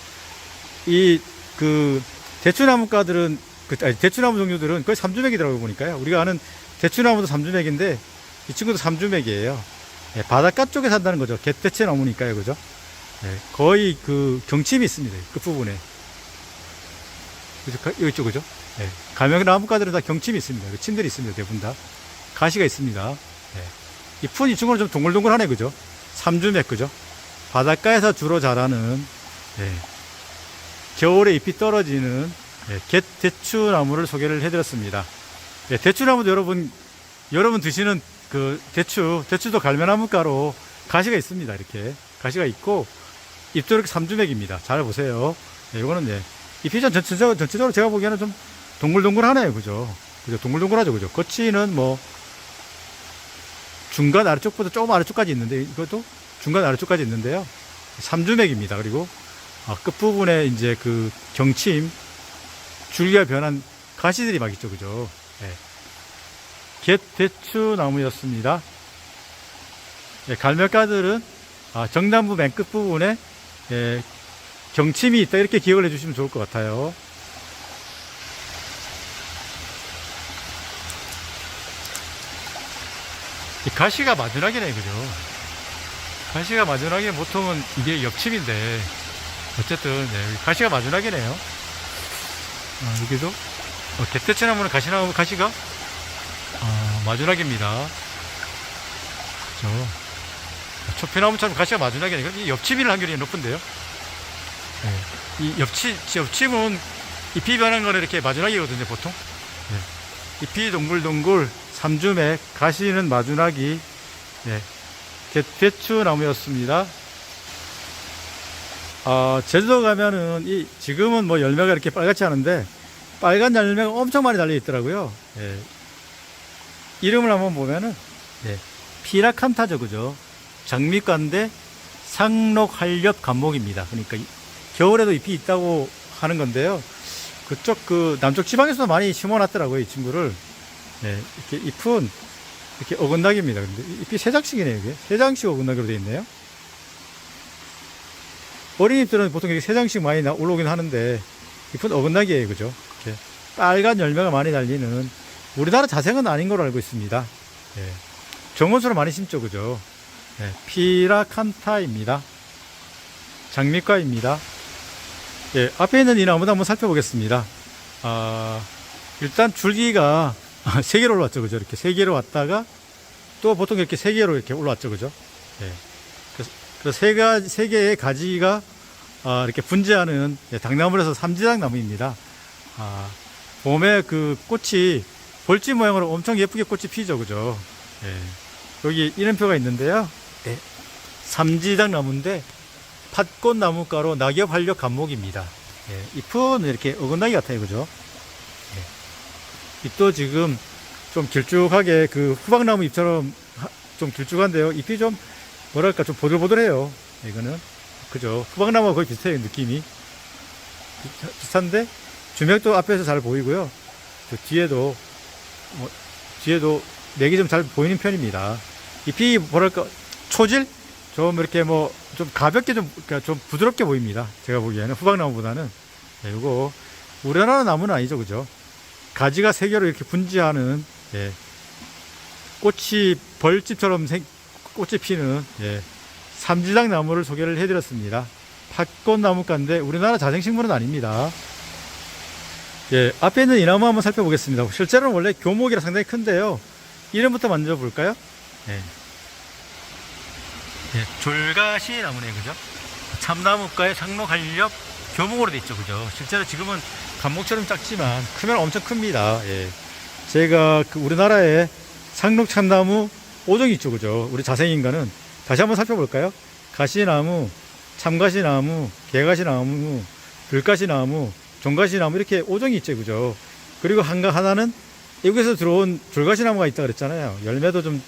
대추나무가들은, 대추나무 종류들은 거의 삼주맥이더라고요. 보니까요. 우리가 아는 대추나무도 삼주맥인데, 이 친구도 삼주맥이에요. 예, 바닷가 쪽에 산다는 거죠. 갯대추 나무니까요. 그죠? 예, 거의 경침이 있습니다. 끝부분에. 그죠? 여기 있죠. 그죠? 예, 갈매나무가들은 다 경침이 있습니다. 침들이 있습니다. 대부분 다. 가시가 있습니다. 예. 잎은 이 친구는 좀 동글동글하네. 그죠? 삼주맥. 그죠? 바닷가에서 주로 자라는, 예, 겨울에 잎이 떨어지는, 예, 갯대추나무를 소개를 해드렸습니다. 예, 대추나무도 여러분 드시는 대추도 갈매나무가로 가시가 있습니다. 이렇게 가시가 있고, 잎도 이렇게 삼주맥입니다. 잘 보세요. 예, 이거는, 예, 잎이 전체적으로 제가 보기에는 좀 동글동글하네요. 그죠? 그죠? 동글동글하죠. 그죠? 겉이는 뭐 중간 아래쪽보다 조금 아래쪽까지 있는데, 이것도 중간 아래쪽까지 있는데요. 삼주맥입니다. 그리고 끝부분에 이제 경침, 줄기가 변한 가시들이 막 있죠. 그죠? 예. 갯대추 나무였습니다. 예, 갈매가들은 정단부 맨 끝부분에, 예, 경침이 있다. 이렇게 기억을 해주시면 좋을 것 같아요. 이 가시가 마지막이네. 그죠? 가시가 마지막에 보통은 이게 옆침인데, 어쨌든, 네, 가시가 마지막이네요. 여기도, 갯대추나무는 가시가, 마지막입니다. 그죠? 초피나무처럼 가시가 마지막이네. 이 옆침일 확률이 높은데요. 네. 이 옆침은 잎이 변한 거는 이렇게 마지막이거든요, 보통. 네. 잎이 동글동글, 삼주맥, 가시는 마지막이, 네. 갯대추 나무였습니다. 제주도 가면은 지금은 뭐 열매가 이렇게 빨갛지 않은데, 빨간 열매가 엄청 많이 달려 있더라고요. 네. 이름을 한번 보면은, 네. 피라칸타죠, 그죠? 장미과인데 상록한렵 감목입니다. 그러니까 겨울에도 잎이 있다고 하는 건데요. 그쪽 남쪽 지방에서도 많이 심어놨더라고요, 이 친구를. 네, 이렇게 잎은 이렇게 어긋나기입니다. 근데 잎이 세 장씩이네요, 이게. 세 장씩 어긋나기로 되어 있네요. 어린 잎들은 보통 이렇게 세 장씩 많이 올라오긴 하는데, 잎은 어긋나기예요, 그죠? 이렇게 빨간 열매가 많이 달리는, 우리나라 자생은 아닌 걸로 알고 있습니다. 네. 정원수로 많이 심죠, 그죠? 네, 피라칸타입니다. 장미과입니다. 예, 앞에 있는 이 나무도 한번 살펴보겠습니다. 일단 줄기가 3개로 올라왔죠, 그죠? 이렇게 3개로 왔다가 또 보통 이렇게 3개로 이렇게 올라왔죠, 그죠? 예. 그래서 3개의 가지가 이렇게 분재하는, 예, 당나무에서 삼지당나무입니다. 봄에 꽃이 벌집 모양으로 엄청 예쁘게 꽃이 피죠, 그죠? 예. 여기 이름표가 있는데요. 네. 삼지당나무인데 팥꽃나무가로 낙엽한렵 감목입니다. 예. 잎은 이렇게 어긋나기 같아요, 그죠? 예. 잎도 지금 좀 길쭉하게 후박나무 잎처럼 좀 길쭉한데요. 잎이 좀 뭐랄까 좀 보들보들해요. 이거는 그죠? 후박나무와 거의 비슷해요, 느낌이. 비슷한데 주맥도 앞에서 잘 보이고요. 뒤에도 맥이 좀 잘 보이는 편입니다. 잎이 뭐랄까 초질 좀 이렇게 좀 가볍게 그러니까 좀 부드럽게 보입니다. 제가 보기에는 후박나무보다는. 네, 이거 우리나라 나무는 아니죠, 그죠? 가지가 3개로 이렇게 분지하는, 예, 꽃이 벌집처럼 꽃이 피는, 예, 삼지당 나무를 소개를 해드렸습니다. 팥꽃나무가인데 우리나라 자생식물은 아닙니다. 예, 앞에 있는 이 나무 한번 살펴보겠습니다. 실제로는 원래 교목이라 상당히 큰데요. 이름부터 만져볼까요? 예. 예, 졸가시 나무네요, 그죠? 참나무과의 상록한렵 교목으로 돼 있죠, 그죠? 실제로 지금은 감목처럼 작지만 크면 엄청 큽니다. 예. 제가 우리나라에 상록 참나무 5종이 있죠, 그죠? 우리 자생인간은 다시 한번 살펴볼까요? 가시나무, 참가시나무, 개가시나무, 들가시나무, 종가시나무 이렇게 5종이 있죠, 그죠? 그리고 하나는 외국에서 들어온 졸가시나무가 있다 그랬잖아요. 열매도 좀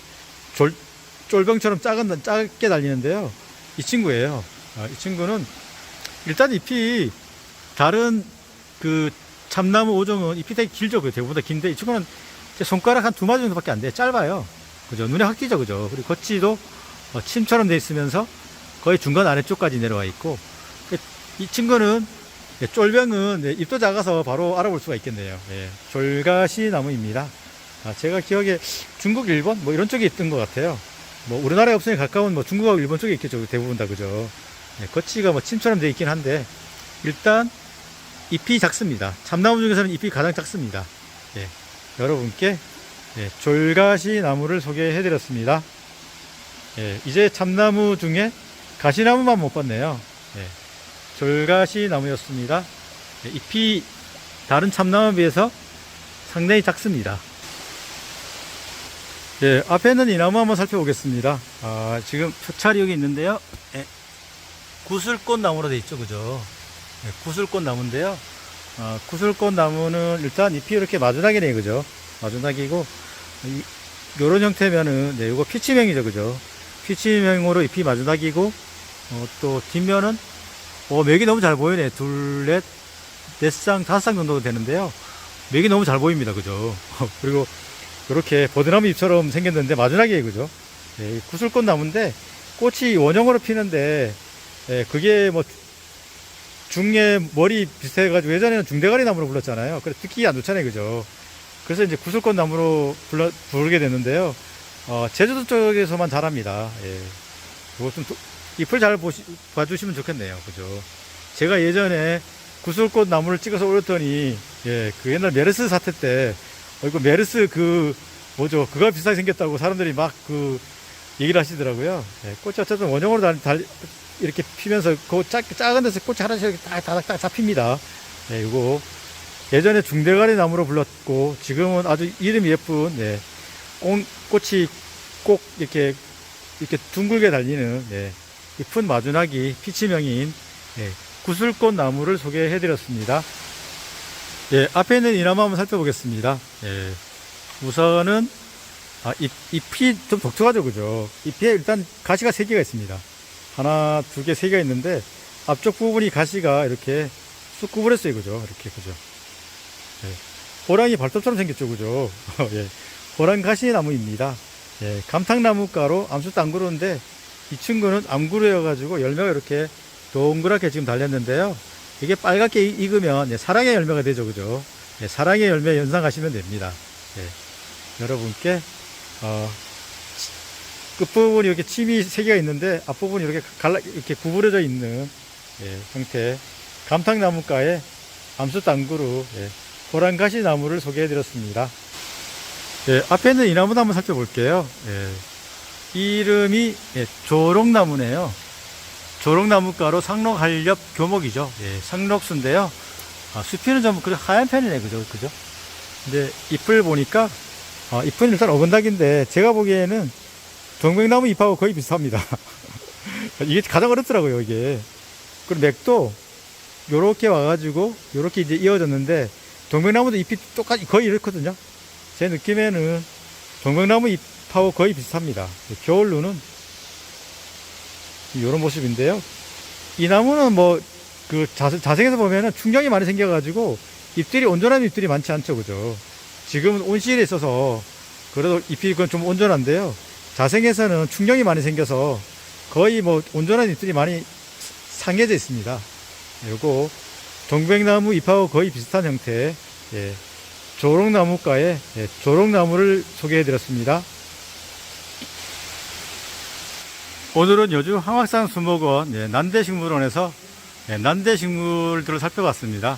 쫄병처럼 작게 달리는데요. 이 친구예요. 이 친구는 일단 잎이 다른 참나무 5종은 잎이 되게 길죠. 그 대부분 다 긴데 이 친구는 제 손가락 한 2마디 정도밖에 안 돼. 짧아요. 그죠? 눈에 확 띄죠. 그죠? 그리고 겉지도 침처럼 돼 있으면서 거의 중간 아래쪽까지 내려와 있고, 이 친구는 쫄병은 잎도 작아서 바로 알아볼 수가 있겠네요. 예, 졸가시 나무입니다. 제가 기억에 중국, 일본 뭐 이런 쪽에 있던 것 같아요. 뭐 우리나라에 없으니 가까운 뭐 중국하고 일본 쪽에 있겠죠. 대부분 다 그죠. 예, 겉지가 뭐 침처럼 돼 있긴 한데 일단 잎이 작습니다. 참나무 중에서는 잎이 가장 작습니다. 예, 여러분께 졸가시 나무를 소개해 드렸습니다. 예, 이제 참나무 중에 가시나무만 못 봤네요. 예, 졸가시 나무였습니다. 예, 잎이 다른 참나무에 비해서 상당히 작습니다. 예, 앞에 있는 이 나무 한번 살펴보겠습니다. 지금 표찰이 여기 있는데요. 예, 구슬꽃 나무로 되어 있죠. 그죠? 예, 구슬꽃 나무인데요. 구슬꽃 나무는 일단 잎이 이렇게 마주나기네. 그죠? 마주나기고, 요런 형태면은, 네, 요거 피치명이죠. 그죠? 피치명으로 잎이 마주나기고, 또 뒷면은, 맥이 너무 잘 보이네. 둘, 넷, 넷 쌍, 다섯 쌍 정도 되는데요. 맥이 너무 잘 보입니다. 그죠? 그리고, 이렇게 버드나무 잎처럼 생겼는데, 마주나기에, 그죠? 예, 구슬꽃 나무인데, 꽃이 원형으로 피는데, 예, 그게 뭐, 중에 머리 비슷해가지고, 예전에는 중대가리 나무로 불렀잖아요. 그래서 듣기 안 좋잖아요. 그죠? 그래서 이제 구슬꽃 나무로 부르게 됐는데요. 제주도 쪽에서만 자랍니다. 예. 이것좀 잎을 잘 봐주시면 좋겠네요. 그죠? 제가 예전에 구슬꽃 나무를 찍어서 올렸더니, 예, 그 옛날 메르스 사태 때, 이거 메르스 뭐죠? 그거 비슷하게 생겼다고 사람들이 막 얘기를 하시더라고요. 예, 꽃이 어쨌든 원형으로 이렇게 피면서, 작은 데서 꽃이 하나씩 이렇게 딱 잡힙니다. 예, 이거. 예전에 중대가리 나무로 불렀고, 지금은 아주 이름이 예쁜, 예, 꽃이 꼭 이렇게 둥글게 달리는, 예, 이쁜 마주나기 피치명인, 예, 구슬꽃 나무를 소개해 드렸습니다. 예, 앞에 있는 이 나무 한번 살펴보겠습니다. 예, 우선은, 잎이 좀 독특하죠. 그죠? 잎에 일단 가시가 3개가 있습니다. 하나, 2개, 3개가 있는데, 앞쪽 부분이 가시가 이렇게 쑥 구부렸어요. 그죠? 이렇게, 그죠? 예, 호랑이 발톱처럼 생겼죠. 그죠? 예, 호랑가시 나무입니다. 예, 감탕나무가로 암수도 안 구르는데, 이 친구는 암구르여가지고 열매가 이렇게 동그랗게 지금 달렸는데요. 이게 빨갛게 익으면, 예, 사랑의 열매가 되죠. 그죠? 예, 사랑의 열매 연상하시면 됩니다. 예, 여러분께, 끝부분이 이렇게 침이 3개가 있는데, 앞부분이 이렇게 구부러져 있는, 예, 형태, 감탕나무가의 암수땅구루, 예, 호랑가시 나무를 소개해 드렸습니다. 예, 앞에 있는 이 나무도 한번 살펴볼게요. 예, 이름이, 예, 조롱나무네요. 조롱나무가로 상록한렵 교목이죠. 예, 상록수인데요. 수피는 좀 하얀 편이네. 그죠? 그죠? 근데 잎을 보니까, 잎은 일단 어건닥인데, 제가 보기에는 동백나무 잎하고 거의 비슷합니다. 이게 가장 어렵더라고요, 이게. 그리고 맥도 요렇게 와가지고, 요렇게 이제 이어졌는데, 동백나무도 잎이 똑같이 거의 이렇거든요. 제 느낌에는 동백나무 잎하고 거의 비슷합니다. 겨울루는 이런 모습인데요. 이 나무는 뭐, 자생에서 보면은 충격이 많이 생겨가지고, 온전한 잎들이 많지 않죠. 그죠? 지금은 온실에 있어서, 그래도 잎이 그건 좀 온전한데요. 자생에서는 충격이 많이 생겨서, 거의 뭐, 온전한 잎들이 많이 상해져 있습니다. 요거, 동백나무 잎하고 거의 비슷한 형태, 예, 조롱나무가의, 예, 조롱나무를 소개해 드렸습니다. 오늘은 여주 황학산 수목원, 예, 난대식물원에서, 예, 난대식물들을 살펴봤습니다.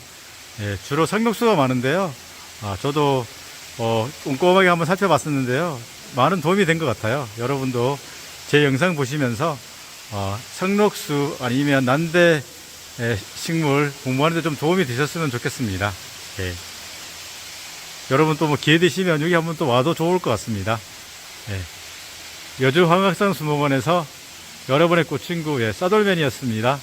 예, 주로 상록수가 많은데요. 저도 꼼꼼하게 한번 살펴봤었는데요. 많은 도움이 된 것 같아요. 여러분도 제 영상 보시면서 상록수 아니면 난대 식물 공부하는 데 좀 도움이 되셨으면 좋겠습니다. 예. 여러분 또 뭐 기회 되시면 여기 한번 또 와도 좋을 것 같습니다. 예. 여주 황학산 수목원에서 여러분의 꽃친구, 예, 싸돌맨이었습니다.